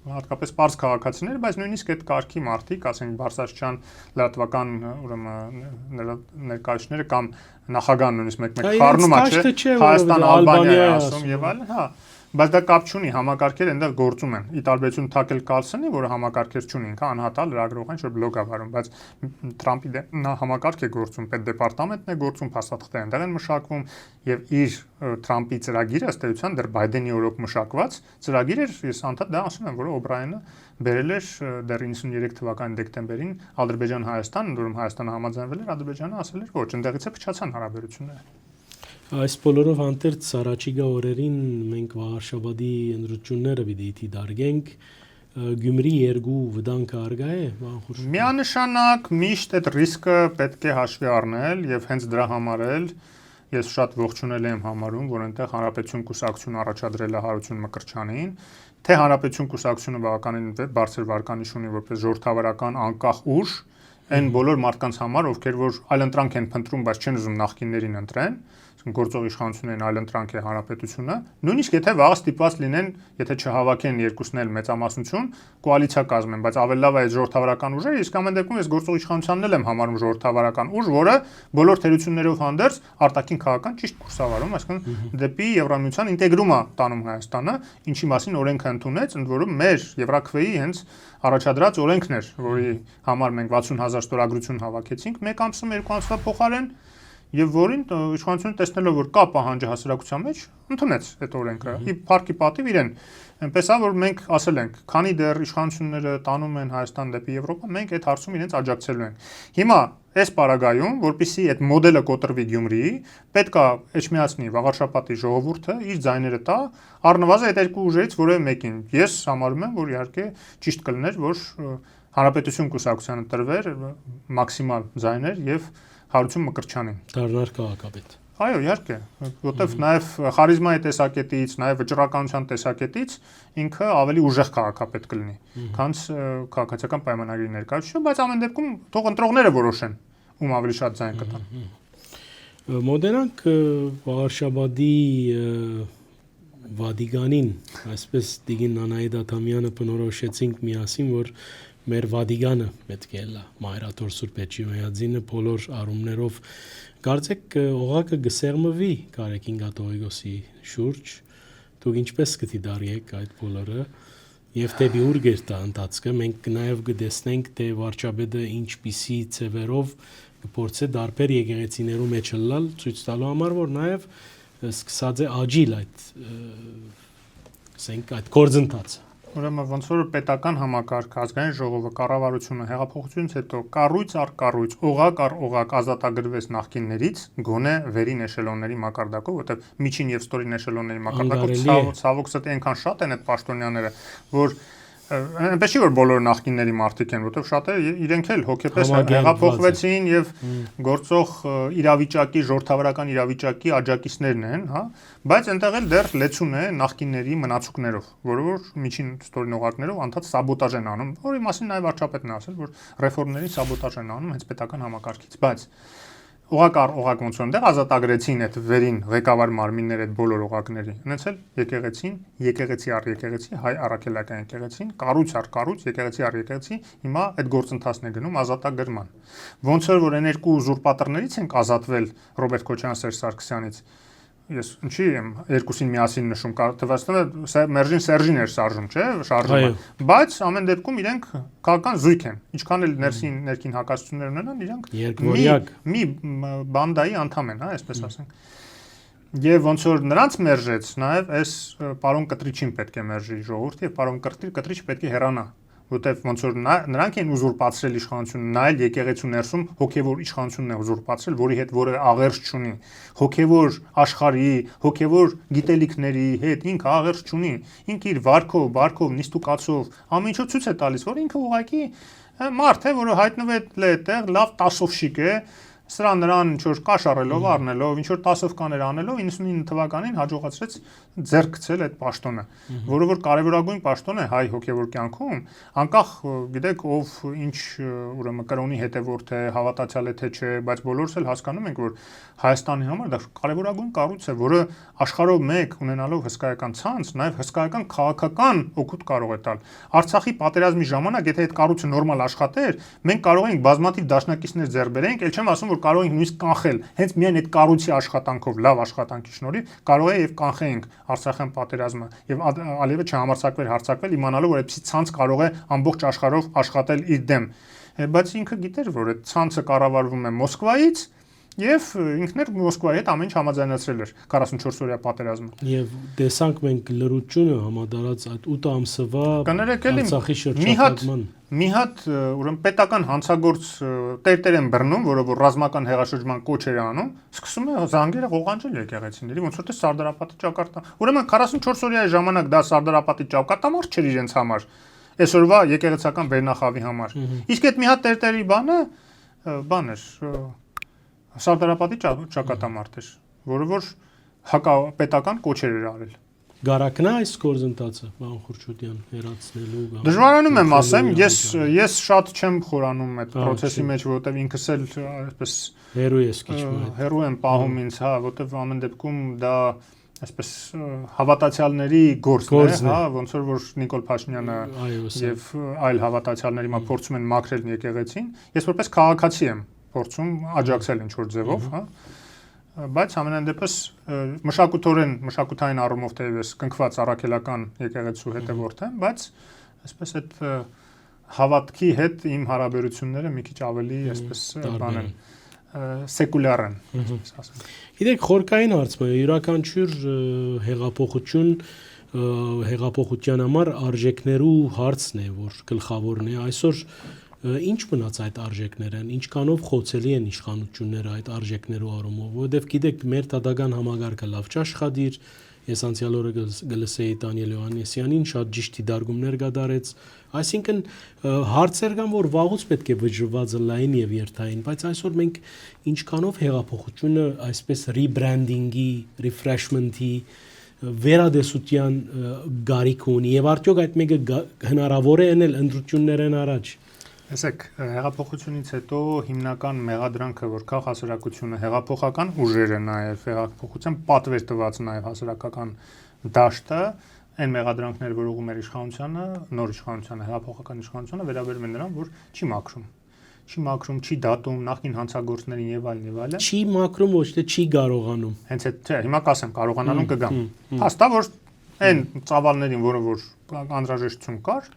B: հատկապես պարզ քաղաքացիներ, բայց նույնիսկ այդ կարգի մարդիկ, ասենք Բարսաշչյան լրատվական ուրեմն ներկայացուցիչները կամ նախագահան նույնիսկ մեկ-մեկ խառնում է, չէ, Հայաստան, Ալբանիա ասում եւ այլն, հա, բայց դա կապ չունի, համակարգերը այնտեղ գործում են։ Ի տարբերություն Թակել Կարլսոնի, որը համակարգեր չունի, ինքը անհատա լրագրող այն, որ բլոգ է վարում, բայց Թրամփի նա համակարգ է գործում, պետդեպարտամենտն է գործում, փաստաթղթերը այնտեղ են մշակվում եւ իր Թրամփի ծրագիրը ըստ էության դեռ Բայդենի օրոք մշակված ծրագիր էր, ես անդադ դա ասում եմ, որ Օբրայենը բերել էր դեռ 93 թվականի դեկտեմբերին Ադրբեջան-Հայաստան, որում Հայաստանը համաձայնվել էր, Ադրբեջանը ասել էր, ոչ, այնտեղից է փչացան հարաբերությունները։
A: Այս բոլորով հանդերձ առաջիկա օրերին մենք Վարշավադի ընտրությունները պիտի դարգենք Գյումրի երկու վտանգը արգա է
B: Միանշանակ միշտ այդ ռիսկը պետք է հաշվի առնել եւ հենց դրա համար էլ ես շատ ողջունել եմ համարում որ այնտեղ Հանրապետություն կուսակցություն առաջադրել է Հարություն Մկրտչյանին թե Հանրապետություն կուսակցությունը բավականին բարձր վարկանիշ ունի որպես ժողովրդավարական անկախ ուժ այն բոլոր մարդկանց համար ովքեր որ այլընտրանք են փնտրում բայց չեն ուզում նախկիններին ընտրեն գործող իշխանություններին այլընտրանք է հանրապետությունը նույնիսկ եթե վաղ ստիպված լինեն եթե չհավաքեն երկուսն էլ մեծամասնություն կոալիցիա կազմեն բայց ավելի լավ է այդ ժողովրդավարական ուժերը իսկ ամեն դեպքում ես գործող իշխանությանն էլ եմ համարում ժողովրդավարական ուժ որը բոլոր թերություններով հանդերձ արտաքին քաղաքական ճիշտ կուրս է վարում այսինքն դեպի Եվրամիության ինտեգրում է տանում Հայաստանը ինչի մասին օրենքը ընդունեց ընդ որում մեր Եվրաքվեի հենց առաջադրած օրենքն էր որի համար մենք 60000 ստորագրություն հավաքեցինք 1 ամսում 2 ամսվա փոխարեն Եվ որին իշխանությունը տեսնելով որ կա պահանջը հասարակության մեջ ընդունեց այդ օրենքը։ Ի փառքի պատիվ իրեն այնպես է որ մենք ասել ենք, քանի դեռ իշխանությունները տանում են Հայաստան դեպի Եվրոպա, մենք այդ հարցում իրենց աջակցելու ենք։ Հիմա այս պարագայում, որpիսի այդ մոդելը կոտրվի Գյումրիի, պետք է էջմիածնի Վաղարշապատի ժողովուրդը իր ձայները տա, առնվազն այդ երկու ուժերից որևէ մեկին։ Ես համարում եմ, որ իհարկե ճիշտ կլիներ, որ Հանրապետություն կուսակցությանը տրվեր մաքսիմալ ձայներ եւ Հարություն Մկրտչյանին
A: դառնար քաղաքապետ։
B: Այո, իհարկե, որտեվ նաև խարիզմայի տեսակետից, նաև վճռականության տեսակետից ինքը ավելի ուժեղ քաղաքապետ կլինի, քան քաղաքացիական պայմանագրի ներկայացուցիչը, բայց ամեն դեպքում թող ընտրողները որոշեն, ում ավելի շատ ձայն կտան։
A: Մոդենանք Վարշավադի Վադիգանին, այսպես Տիգին Անահիտ Աթամյանը բնորոշեցինք միասին, որ մեր Վադիգանը պետք է լա մայրաթոր Սուրբ Էջմիածինը բոլոր առումներով Կարծեք օղակը գսերմվի Կարեկին Գատողիկոսի շուրջ, դուք ինչպես կդիտարկեք այդ բոլորը եւ դեպի ուր գերտա ընթացքը, մենք նաեւ կտեսնենք թե վարչապետը ինչպիսի ծևերով կփորձե դարբեր եկեղեցիներու մեջ լալ, ցույց տալու համար, որ նաեւ սկսած է աջիլ այդ գործընթացը։
B: Ուրեմն ոնց որ պետական համակարգ, ազգային ժողովը, կառավարությունը հեղափոխությունից հետո կառույց առ կառույց, օղակ առ օղակ ազատագրվեց նախկիններից, գոնե վերին էշելոնների մակարդակով, որտեղ միջին եւ ստորին էշելոնների մակարդակով ցավոք սրտի այնքան շատ են այդ պաշտոնյաները, որ այնպես չի որ բոլոր նախկինների մարդիկ են, որտեղ շատերը իրենք էլ հոգեպես հեղափոխվեցին եւ գործող իրավիճակի, ժողովրդավարական իրավիճակի աջակիցներն են, հա, բայց այնտեղ էլ դեռ լեցուն է նախկինների մնացուկներով, որը որ միջին ստորին օղակներով անդադ սաբոտաժ են անում, որի մասին նաեւ վարչապետն է ասել, որ ռեֆորմների սաբոտաժ են անում հենց պետական համակարգից, բայց օղակ առ օղակ ոնց որ այնտեղ ազատագրեցին այդ վերին ղեկավար մարմինները այդ բոլոր օղակների, ունեցել եկեղեցին, եկեղեցի առ եկեղեցի, հայ առաքելական եկեղեցին, կառույց առ կառույց, եկեղեցի առ եկեղեցի, հիմա այդ գործընթացն է գնում ազատագրման։ Ոնց որ այն երկու ուզուրպատորներից ենք ազատվել Ռոբերտ Քոչարյան, Սերժ Սարգսյանից, ես ինչի եմ երկուսին միասին նշում, թվացնում է Մերժին Սերժին էր շարժում, չէ՞, շարժումը, բայց ամեն դեպքում իրենք քաղաքական զույգ են, ինչքան էլ ներքին հակասություններ ունենան, իրենք մի բանդայի անդամ են, հա, այսպես ասենք։ Եվ ոնց որ նրանց մերժեց, նաև այս պարոն Կտրիչին պետք է մերժի ժողովուրդը, եւ պարոն Կտրիչ պետք է հեռանա, որտեվ ոնց որ նրանք են ուզուրպացրել իշխանությունը, նա էլ եկեղեցու ներսում հոգևոր իշխանությունն է ուզուրպացրել, որի հետ որևէ աղերս չունի, հոգևոր աշխարհի, հոգևոր գիտելիքների հետ ինքը աղերս չունի, ինքը իր վարքով, նիստուկացով ամեն ինչը ցույց է տալիս, որ ինքը ուղղակի մարդ է, որը հայտնվել է այդտեղ, լավ տասովշիկ է, սրան նրան ինչ որ կաշառելով, առնելով, ինչ որ տասովկաներ անելով 99 թվականին հաջողացրեց ձեռք գցել այդ պաշտոնը, որը որ կարևորագույն պաշտոն է հայ հոգևոր կյանքում, անկախ գիտեք ով ինչ ուրեմն կրոնի հետևորդ է, հավատացյալ է թե չէ, բայց բոլորս էլ հասկանում ենք, որ Հայաստանի համար դա կարևորագույն կառույց է, որը աշխարհով մեկ ունենալով հսկայական ցանց, նաև հսկայական քաղաքական օգուտ կարող է տալ։ Արցախի պատերազմի ժամանակ, եթե այդ կառույցը նորմալ աշխատեր, մենք կարող էինք բազմաթիվ դաշնակիցներ ձեռք բերենք, ել չեմ ասում, որ կարող ենք նույնիսկ կանխել, հենց միայն այդ կառույցի աշխատանքով, լավ աշխատանքի շնորհիվ կարող է եւ կանխեինք Արցախյան պատերազմը եւ ալիևը չհամարձակվեր հարձակվել, իմանալով որ այդպիսի ցանց կարող է ամբողջ աշխարհով աշխատել իր դեմ։ Բայց ինքը գիտեր, որ այդ ցանցը կառավարվում է Մոսկվայից եւ ինքն էլ Մոսկվայի հետ ամեն ինչ համաձայնացրել էր 44-օրյա պատերազմը։
A: Եվ տեսանք մենք լրությունը համադարած այդ 8 ամսվա
B: Արցախի շրջակայքման մի հատ ուրեմն պետական հանցագործ տերտեր են բռնում, որը որ ռազմական հեղաշրջման կոչ էր անում, սկսում է զանգերը ղողանջել եկեղեցիների, ոնց որ թե Սարդարապետի ճակատա։ Ուրեմն 44-օրյա ժամանակ դա Սարդարապետի ճակատամարտ չէր իրենց համար, այսօրվա եկեղեցական վերնախավի համար։ Իսկ այդ մի հատ տերտերի բան էր Սարդարապետի ճակատամարտ էր, որը որ հակապետական կոչեր էր արել։
A: Գարակն է այս գործընթացը, պարոն Խուրշուդյան, հերացնելու կամ
B: Դժվարանում եմ ասեմ, ես շատ չեմ խորանում այդ process-ի մեջ, որովհետև ինքս էլ այսպես
A: հերոյ ես քիչ
B: հերոյ եմ պահում ինձ, հա, որովհետև ամեն դեպքում դա այսպես հավատացյալների գործն է, հա, ոնց որ Նիկոլ Փաշինյանը եւ այլ հավատացյալների մա փորձում են մաքրել եկեղեցին, ես որպես քաղաքացի եմ փորձում աջակցել ինչ որ ձևով, հա, բայց ամենայն դեպս մշակութային առումով թեևս կնքված առաքելական եկեղեցու հետևորդ եմ, բայց այսպես այդ հավատքի հետ իմ հարաբերությունները մի քիչ ավելի այսպես բան են սեկուլյար են, այսպես ասենք։
A: Գիտեք, խորքային հարցը յուրաքանչյուր հեղափոխության համար արժեքներու հարցն է, որ գլխավորն է այսօր ինչ մնաց այդ արժեքները, ինչքանով խոցելի են իշխանությունները այդ արժեքներու առումով, որովհետև գիտեք, մեր դատական համագարկը լավ չաշխատիր, ես անցյալ օրը գլսեի Դանիել Հովհաննիսյանին, շատ ճիշտ դիտարկումներ կատարեց, այսինքն հարցեր կան, որ վաղուց պետք է վճռված լայն եւ երթային, բայց այսօր մենք ինչքանով հեղափոխությունը այսպես rebranding-ի, refreshment-ի վերադեսության գարիք ունի եւ արդյոք այդ մեկը հնարավոր է անել ընտրություններն առաջ։
B: Տեսեք, հեղափոխությունից հետո հիմնական մեղադրանքը, որ կա հասարակությունը, հեղափոխական ուժերը նաև, հեղափոխության պատվեր տված նաև հասարակական դաշտը, այն մեղադրանքները, որ ուղղում էր իշխանությանը, նոր իշխանությանը, հեղափոխական իշխանությանը, վերաբերում են նրան, որ չի մաքրում։ չի մաքրում, չի դատում նախին հանցագործներին եւ այլն։
A: Չի մաքրում, ոչ թե չի կարողանում։
B: Հենց այդ չէ, հիմա կասեմ, կարողանալուն կգամ։ Հաստա որ այն ծավալներին, որը որ անհրաժեշտություն կար,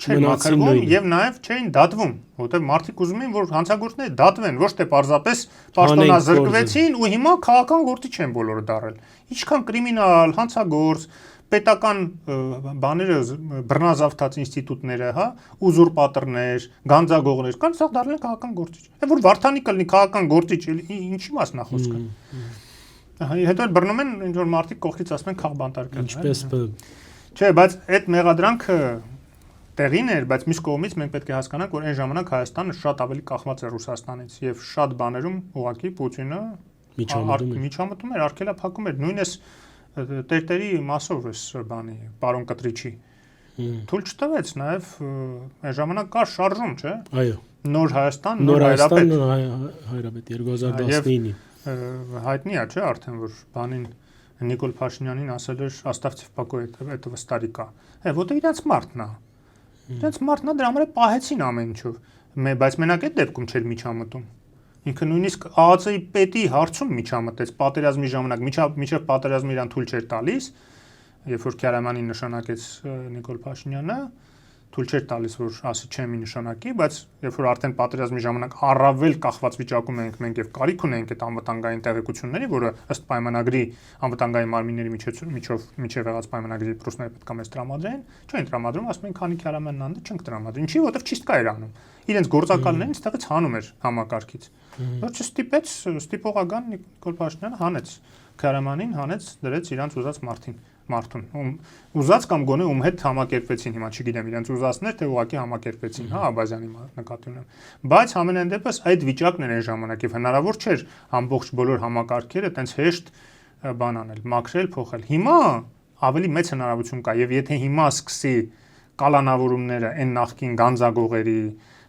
B: չեն մաքրվում եւ նաեւ չէին դատվում, որովհետեւ մարդիկ ուզում էին, որ հանցագործները դատվեն, ոչ թե պարզապես պաշտոնազրկվեցին ու հիմա քաղաքական գործի չեն բոլորը դարել։ Ինչքան կրիմինալ, հանցագործ, պետական բաները բռնազավթած ինստիտուտները, հա, ուզուրպատորներ, գանձագողներ, կան սա դառել են քաղաքական գործիչ։ Այդ որ Վարդանիկը լինի քաղաքական գործիչ, ինչի մասն է խոսքը։ Հետո էլ բռնում են ինչ որ մարդիկ կողքից ասում են քաղբանտարկել։
A: Ինչպես
B: Չէ, բայց այդ մեղադրանքը տեղին էր, բայց մյուս կողմից մենք պետք է հասկանանք, որ այն ժամանակ Հայաստանը շատ ավելի կախված էր Ռուսաստանից եւ շատ բաներում ուղղակի Պուտինը միջամտում էր, արգելափակում էր, նույնիսկ տերտերի մասով էս բանի պարոն Կտրիչի թույլ չտվեց, նաև այն ժամանակ կար շարժում, չէ։
A: Այո։
B: Նոր Հայաստան, նոր Հայրապետ։
A: Հայրապետ 2019-ին։
B: Հայտնի է, չէ, արդեն որ բանին Նիկոլ Փաշինյանին ասել էր «Оставьте в покое этого старика»։ Որտեղ իրաց մարդն է։ Իրաց մարդն է, դրա համար պահեցին ամեն ինչով։ Բայց մենակ այդ դեպքում չէր միջամտում։ Ինքը նույնիսկ ԱԱՑ-ի պետի հարցում միջամտեց պատերազմի ժամանակ, միջև պատերազմը իրան թույլ չէր տալիս, երբ որ Քյարամանին նշանակեց Նիկոլ Փաշինյանը, թույլ չէր տալիս, որ ասի չեմ նշանակի, բայց երբ որ արդեն պատերազմի ժամանակ առավել կախված վիճակում ենք մենք եւ կարիք ունենք այդ անվտանգային տեղեկությունների, որը ըստ պայմանագրի անվտանգային մարմինների միջև եղած պայմանագրի ռուսները պետք է մեզ տրամադրեն, չեն տրամադրում, ասում են քանի Քյարամանն անդը չենք տրամադրի, ինչի, որովհետեւ չիստկա էր անում։ Իրենց գործակալներին ստեղից հանում էր համակարգից։ Որ չստիպեց, ստիպողական Նիկոլ Փաշինյանը հանեց Քյարամանին, հանեց, դրեց իրանց ուզած մարդուն, ուզած կամ գոնե ում հետ համակերպվեցին, հիմա չգիտեմ իրենց ուզածներ թե ուղղակի համակերպվեցին, հա, Աբազյանի նկատի ունեմ, բայց ամենայն դեպս այդ վիճակն էր այն ժամանակ եւ հնարավոր չէր ամբողջ բոլոր համակարգերը տենց հեշտ բան անել, մաքրել, փոխել։ Հիմա ավելի մեծ հնարավորություն կա եւ եթե հիմա սկսի կալանավորումները այն նախկին գանձագողերի,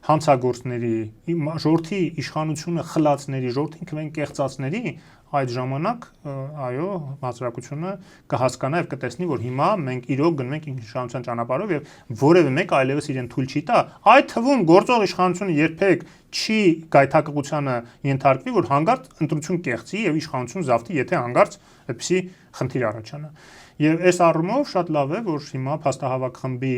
B: հանցագործների, ժողովրդի իշխանությունը խլածների, ժողովրդին քվեն կեղծածների, այդ ժամանակ այո, հասարակությունը կհասկանա եւ կտեսնի, որ հիմա մենք իրոք գնում ենք իշխանության ճանապարհով եւ որևէ մեկ այլևս իրեն թույլ չի տա, այդ թվում գործող իշխանությունը երբեք չի գայթակղությանը ենթարկվի, որ հանգարց ընտրություն կեղծի եւ իշխանություն զավթի, եթե հանգարց այդպիսի խնդիր առաջանա։ Եվ այս առումով շատ լավ է, որ հիմա փաստահավաք խմբի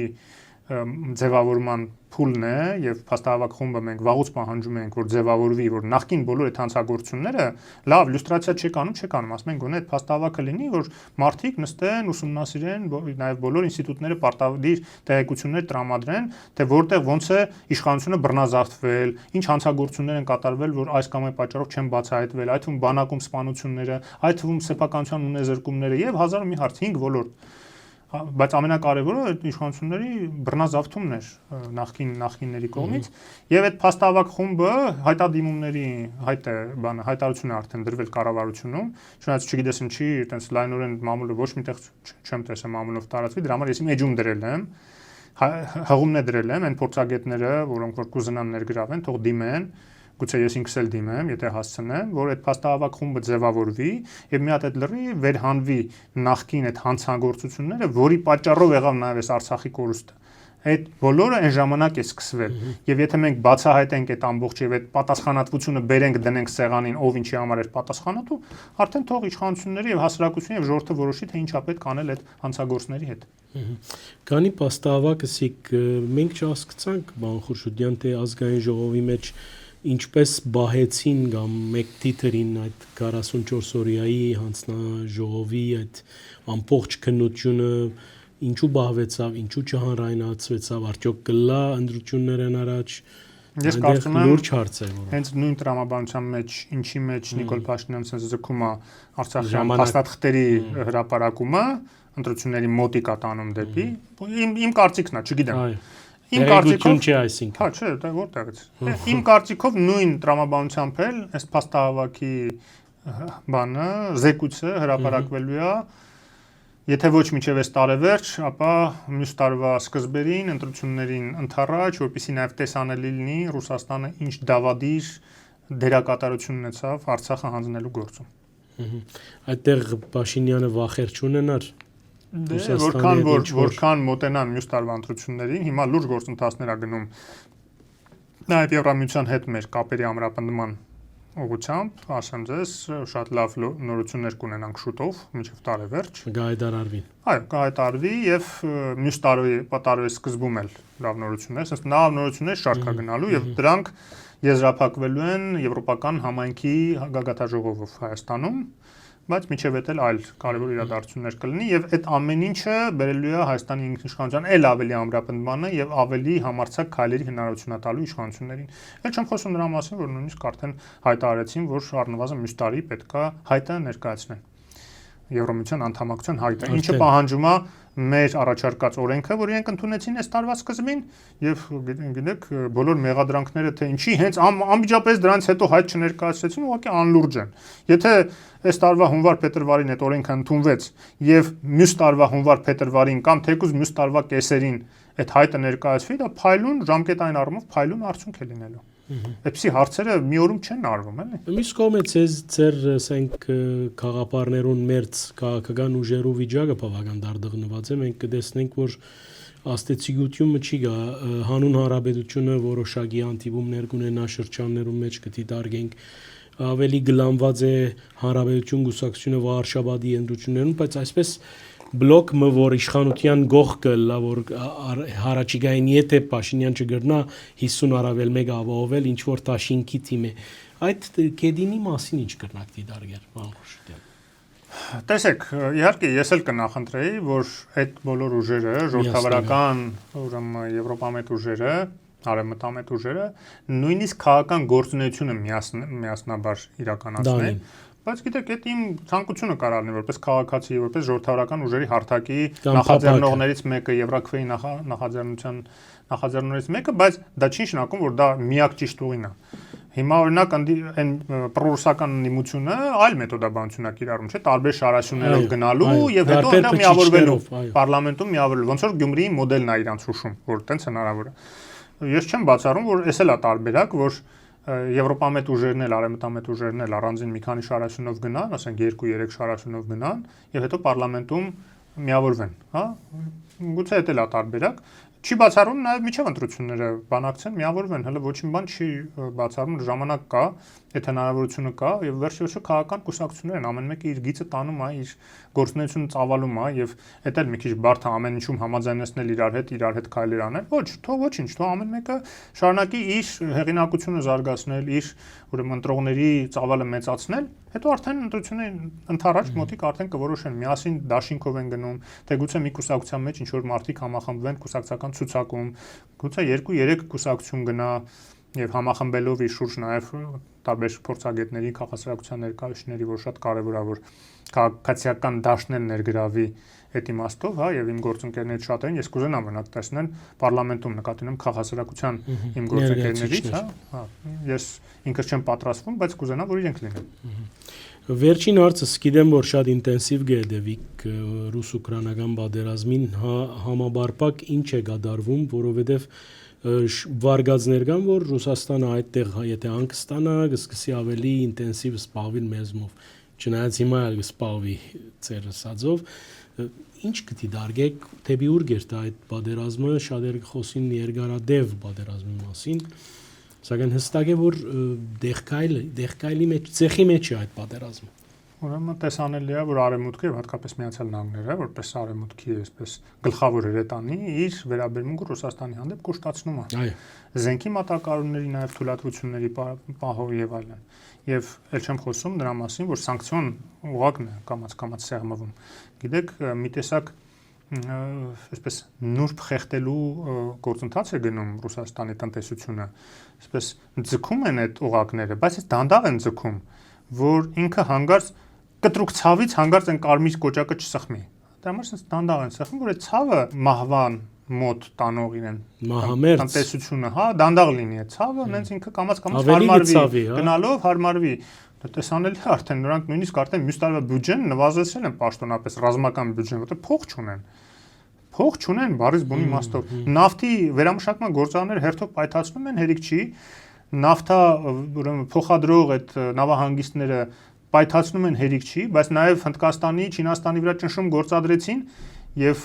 B: ձևավորման փուլն է եւ փաստահավաք խումբը մենք վաղուց պահանջում ենք, որ ձևավորվի, որ նախկին բոլոր այդ հանցագործությունները լավ լյուստրացիա չկանում, ասում են գոնե այդ փաստահավաքը լինի, որ մարդիկ նստեն, ուսումնասիրեն, նաեւ բոլոր ինստիտուտները պարտադիր տեղեկություններ տրամադրեն, թե որտեղ ոնց է իշխանությունը բռնազավթվել, ինչ հանցագործություններ են կատարվել, որ այս կամ այն պատճառով չեն բացահայտվել, այդ թվում բանակում սպանությունները, այդ թվում սեփականության ունեզրկումները եւ հազար մի հարց 5 ոլորտ։ Բայց ամենակարևորը այդ իշխանությունների բռնազավթումն էր նախկինների կողմից եւ այդ փաստահավաք խումբը հայտադիմումների հայտարարություն է արդեն դրվել կառավարությունում, չնայած չգիտես ինչի, այտենց լայնորեն մամուլը ոչ միտեղ չեմ տեսել մամուլով տարածվի, դրա համար ես իմ էջում դրել եմ, հղումն է դրել եմ, այն փորձագետները, որոնք որ կուզենան ներգրավեն, թող դիմեն, գուցե ես ինքս էլ դիմեմ, եթե հասցնեմ, որ այդ փաստահավաք խումբը ձևավորվի եւ մի հատ այդ լրի վերհանվի նախկին այդ հանցագործությունները, որի պատճառով եղավ նաեւ այս Արցախի կորուստը։ Այդ բոլորը այն ժամանակ է սկսվել եւ եթե մենք բացահայտենք այդ ամբողջ եւ այդ պատասխանատվությունը բերենք դնենք սեղանին, ով ինչի համար էր պատասխանատու, արդեն թող իշխանությունները եւ հասարակությունը եւ ժողովուրդը որոշի թե ինչա պետք անել այդ հանցագործների հետ։
A: Կանի փաստահավաքը սիկ մենք չհասկացանք բան Խուրշուդյան թե ազգային ժողովի մեջ ինչպես բահեցին կամ մեկ տիտրին այդ 44 օրյայի հանձնաժողովի այդ ամբողջ քննությունը ինչու բահվեցավ, ինչու չհանրայնացվեցավ, արդյոք կլա ընդրություններ են առաջ։
B: Ես կարծում եմ
A: լուրջ հարց է, որ
B: հենց նույն տրամաբանության մեջ, ինչի մեջ Նիկոլ Փաշինյանը sense զգում է Արցախյան փաստաթղթերի հրապարակումը, ընտրությունների մոտիկա տանում դեպի, իմ կարծիքն է, չգիտեմ։ Իմ կարծիքով
A: չէ, այսինքն։
B: Հա, չէ, դա որտեղից։ Իմ կարծիքով նույն տրամաբանության այս փաստահավաքի բանը, զեկույցը հրապարակվելու է, եթե ոչ մինչև այս տարեվերջ, ապա մյուս տարվա սկզբերին ընտրություններին ընդառաջ, որպեսզի նաև տեսանելի լինի Ռուսաստանը ինչ դավադիր դերակատարություն ունեցավ Արցախը հանձնելու գործում։
A: Այդտեղ Փաշինյանը վախեր չունենար։
B: Որքան մոտենան մյուս տարվա ընտրություններին, հիմա լուրջ գործընթացներ է գնում Նաև Եվրամիության հետ մեր կապերի ամրապնդման ուղղությամբ, ասեմ ձեզ, շատ լավ նորություններ կունենանք շուտով, մինչև տարեվերջ։
A: Կհայտարարվի։
B: Այո, կհայտարարվի եւ մյուս տարվա սկզբում էլ լավ նորություններ, ասես լավ նորություններ շարք է գնալու եւ դրանք եզրափակվելու են եվրոպական համայնքի գագաթաժողովով Հայաստանում, բայց միջև էլ այլ կարևոր իրադարձություններ կլինի եւ այդ ամեն ինչը բերելու է Հայաստանի ինքնիշխանության էլ ավելի ամրապնդմանը եւ ավելի համարձակ քայլերի հնարավորություն տալու իշխանություններին։ Էլ չեմ խոսում նրա մասին, որ նույնիսկ արդեն հայտարարեցին, որ առնվազն մյուս տարի պետքա հայտը ներկայացնեն Եվրոմիության անդամակցության հայտը, ինչը պահանջում է մեր առաջարկած օրենքը, որ իրենք ընդունեցին այս տարվա սկզբին եւ գիտեք բոլոր մեղադրանքները թե ինչի հենց անմիջապես դրանից հետո հայտ չներկայացրեցին, ուղղակի անլուրջ են։ Եթե այս տարվա հունվար-փետրվարին այդ օրենքը ընդունվեց եւ մյուս տարվա հունվար-փետրվարին կամ թեկուզ մյուս տարվա կեսերին այդ հայտը ներկայացվի, դա փայլուն ժամկետային առումով փայլուն արդյունք է լինելու։ Այդպիսի հարցերը մի օրում չեն արվում, էլի։
A: Մյուս կողմից ձեր ասենք խաղապարներուն մերձ քաղաքական ուժերու վիճակը բավական դարդղնված է, մենք կտեսնենք, որ աստեցիկությունը չի գա, հանուն հարաբերությունը որոշակի անտիբումներ կունենա շրջաններում մեջ կդիտարկենք, ավելի գլանված է հարաբերություն գուսակցությունը Վարշավադի ընդրություններում, բայց այսպես բլոկը, որ իշխանության գողքը լա, որ հարաճիգային եթե Փաշինյան չգրնա 50 առավել 1 ավովել, ինչ որ Տաշինքի թիմ է, այդ կեդինի մասին ինչ կրնակ դիտարկել, պարոն Խորշուդյան։
B: Տեսեք, իհարկե ես էլ կնախընտրեի, որ այդ բոլոր ուժերը, ժողովրդավարական, ուրեմն եվրոպամետ ուժերը, արևմտամետ ուժերը, նույնիսկ քաղաքական գործունեությունը միասնաբար իրականացնեն։ Բայց գիտեք, այդ իմ ցանկությունը կարող լինի որպես քաղաքացի, որպես ժողովրդավարական ուժերի հարթակի նախաձեռնողներից մեկը, Եվրաքվեի նախաձեռնողներից մեկը, բայց դա չի նշանակում, որ դա միակ ճիշտ ուղին է։ Հիմա օրինակ այն պրոռուսական նիմությունը այլ մեթոդաբանություն է կիրառում, չէ՞, տարբեր շարաշուներով գնալու եւ հետո այնտեղ միավորվելու, պարլամենտում միավորվելու, ոնց որ Գյումրիի մոդելն է իրանց հուշում, որ տենց հնարավոր է։ Ես չեմ բացառում, որ էս էլ է տարբերակ, որ Եվրոպամետ ուժերն էլ, արևմտամետ ուժերն էլ առանձին մի քանի շարաշունով գնան, ասենք 2-3 շարաշունով գնան եւ հետո պարլամենտում միավորվեն, հա։ Գուցե դա էլ է տարբերակ։ Չի բացառում նաև միջև ընտրությունները բանակցեն, միավորվեն, հələ ոչինչ բան չի բացառում, ժամանակ կա, այդ հնարավորությունը կա եւ վերջիվերջո քաղաքական կուսակցություններ են, ամեն մեկը իր գիծը տանում է, իր գործունեությունը ծավալում է եւ դա էլ մի քիչ բարդ է ամեն ինչում համաձայնեցնել իրար հետ քայլեր անել։ Ոչ, թող ոչինչ, թող ամեն մեկը շարունակի իր հեղինակությունը զարգացնել, իր ուրեմն ընտրողների ծավալը մեծացնել, հետո արդեն ընտրությունները ընթառաջ մոտիկ արդեն կորոշեն, միասին դաշինքով են գնում, թե գուցե մի կուսակցության մեջ ինչ որ մարդիկ համախմբվեն կուսակցական ցուցակում, գուցե 2-3 կուսակցություն գնա եւ համախմբելով իր շուրջ նաեւ տարբեր փորձագետների, քաղաքացիական ներկայացուցիչների, որ շատ կարեւոր է որ քաղաքացիական դաշտներ ներգրավի այդ իմաստով, հա, եւ իմ գործընկերներից շատերին ես կուզենամ մենակ տեսնել պարլամենտում նկատի ունեմ քաղաքացիական իմ գործընկերներից, հա, ես ինքս չեմ պատրաստվում, բայց կուզենամ որ իրենք լինեն։
A: Վերջին հարցը գիտեմ որ շատ ինտենսիվ գեդեվիկ ռուս-ուկրաինական պատերազմին համաբարփակ ինչ է գդարվում, որովհետեւ վարգածներ կան, որ Ռուսաստանը այդտեղ եթե անկստանա, կսկսի ավելի ինտենսիվ սպառվել մեզմով, չնայած հիմա էլ կսպառվի ծեր ասածով, ինչ կդիտարկեք, թեպի ուր գերտա այդ պատերազմը, շատերը խոսին երկարադեպ պատերազմի մասին, սակայն հստակ է, որ դեղքայլի մեջ, ցեխի մեջ է այդ պատերազմը։
B: Ուրեմն տեսանելի է, որ Արևմուտքը եւ հատկապես Միացյալ Նահանգները, որպես Արևմուտքի այսպես գլխավոր հրետանի, իր վերաբերմունքը Ռուսաստանի հանդեպ կուշտացնում է։
A: Այո։
B: Զենքի մատակարարումների նաեւ թույլատրությունների պահով եւ այլն։ Եվ ել չեմ խոսում դրա մասին, որ սանկցիոն ուղղակն է կամաց սեղմվում։ Գիտեք, մի տեսակ այսպես նուրբ խեղտելու գործընթաց է գնում Ռուսաստանի տնտեսությունը, այսպես ձգում են այդ ուղակները, բայց այս դանդաղ են ձգում, որ ինքը հանգարց կտրուկ ցավից հանգարց այն կարմիր կոճակը չսխմի։ Դա համար sense դանդաղ են սխմում, որ այդ ցավը մահվան մոտ տանող իրեն տնտեսությունը, հա, դանդաղ լինի այդ ցավը, հենց ինքը կամաց հարմարվի, գնալով հարմարվի։ Դա տեսանելի է արդեն նրանք նույնիսկ արդեն մյուս տարվա բյուջեն նվազեցրել են պաշտոնապես ռազմական բյուջեն, որտեղ փող չունեն։ Փող չունեն, բառից բունի իմաստով։ Նավթի վերամշակման գործարանները հերթով պայթացնում են, հերիք չի։ Նավթա ուրեմն փոխադրող այդ նավահանգիստները պայթացնում են, հերիք չի, բայց նաև Հնդկաստանի, Չինաստանի վրա ճնշում գործադրեցին եւ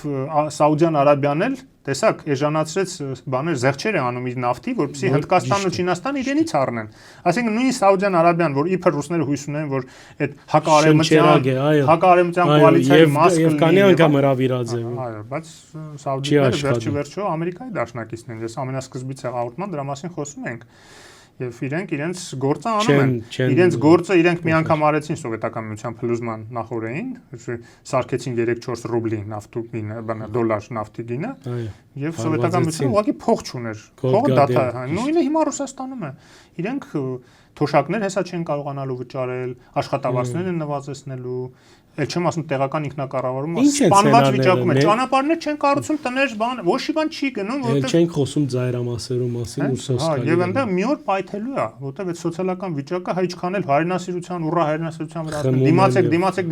B: Սաուդյան Արաբիան էլ տեսակ էժանացրեց բաներ զեղչեր է անում իր նավթի, որպեսզի Հնդկաստանն ու Չինաստանը իրենից առնեն։ Այսինքն նույնիսկ Սաուդյան Արաբիան, որ իբր ռուսները հույս ունեն, որ այդ հակարեմտյան կոալիցիայի մաս
A: եւ կանի անգամ հրավիրած է։
B: Այո, բայց Սաուդիները վերջի Ամերիկայի դաշնակիցն են։ Ես ամենասկզբից հաղորդման դրա մասին խոսում ենք։ Եվ իրենց գործը անում են։ Իրենց գործը իրենք մի անգամ արեցին սովետական միության փլուզման նախորդին, սարքեցին 3-4 ռուբլի նավթի դոլար նավթի գինը, եւ սովետական միությունը ուղղակի փող չուներ։ Փողը դադա, նույնը հիմա Ռուսաստանում է։ Իրենք թոշակներ հեսա չեն կարողանալու վճարել, աշխատավարձներ են նվազեցնելու, ել չեմ ասում տեղական ինքնակառավարումը սպանված վիճակում է, ճանապարհներ չեն կառուցում, տներ բան, ոչ մի բան չի գնում,
A: որովհետեւ չենք խոսում ծայրամասերու մասին ու սոսկալի։
B: Եվ այնտեղ մի օր պայթելու է, որովհետեւ այդ սոցիալական վիճակը հայ չքան էլ հայրենասիրության, ուռա հայրենասիրության վրա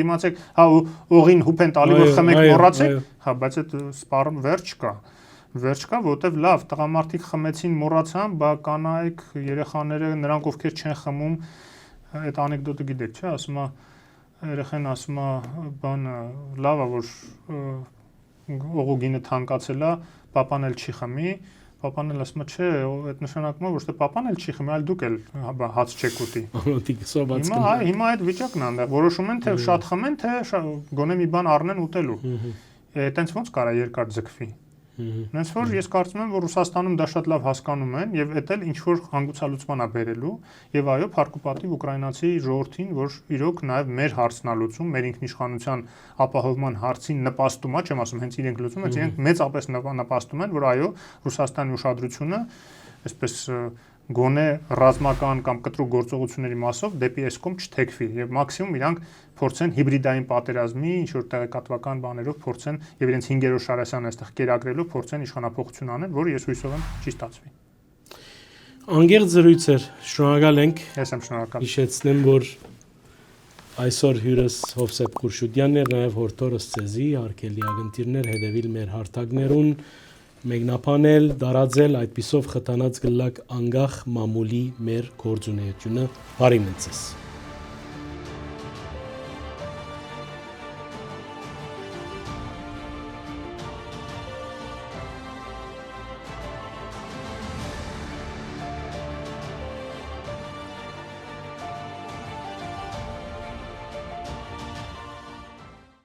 B: դիմացեք, հա օղին հուփ են տալի որ խմեք մոռացեք, հա, բայց այդ սպառն վերջ կա, որովհետեւ լավ տղամարդիկ խմեցին, մոռացան, բա կանայք, երեխաները, նրանք ովքեր չեն խմում, այդ անեկդոտը գիտեք, չէ, ասում է երեխան ասում է բանը լավ է որ օղուգինը թանկացել է, papan էլ չի խմի, papan էլ ասում է չէ, այդ նշանակում է որ թե papan էլ չի խմի, այլ դուք էլ հաց չեք ուտի։ Հիմա այդ վիճակն է այնտեղ, որոշում են թե շատ խմեն, թե գոնե մի բան առնեն ուտելու։ Այտենց ոնց կարա երկար ձգվի։ Նենց որ ես կարծում եմ որ Ռուսաստանում դա շատ լավ հասկանում են եւ էդ էլ ինչ որ հանգուցալուծման է բերելու եւ այո փառքուպատիվ ուկրաինացի ժողովրդին որ իրոք նաեւ մեր հարցն է լուծում, մեր ինքնիշխանության ապահովման հարցին նպաստում է, չեմ ասում հենց իրենք լուծում, բայց իրենք մեծապես նպաստում են որ այո Ռուսաստանի ուշադրությունը այսպես գոնե ռազմական կամ կտրուկ գործողությունների մասով դեպի այս կողմ չթեքվի եւ մաքսիմում իրանք փորձեն հիբրիդային պատերազմի ինչ որ տեղեկատվական բաներով փորձեն եւ իրենց 5-րդ Շարասյանն այստեղ կերակրելով փորձեն իշխանապողություն անեն, որը ես հույսով եմ չի ստացվի։
A: Անգերտ զրույց էր, շնորհակալ ենք։
B: Ես եմ շնորհակալ։
A: Հիշեցնեմ, որ այսօր հյուրս Հովսեփ Խուրշուդյանն էր, նաեւ հորթորս ցեզի արկելի ագընտիրներ հետևիլ մեր հարթակներուն մեկնաբանել, դարաձել, այդպիսով խթանած գլակ անգախ մամուլի մեր գործունեությունը բարի մնացես։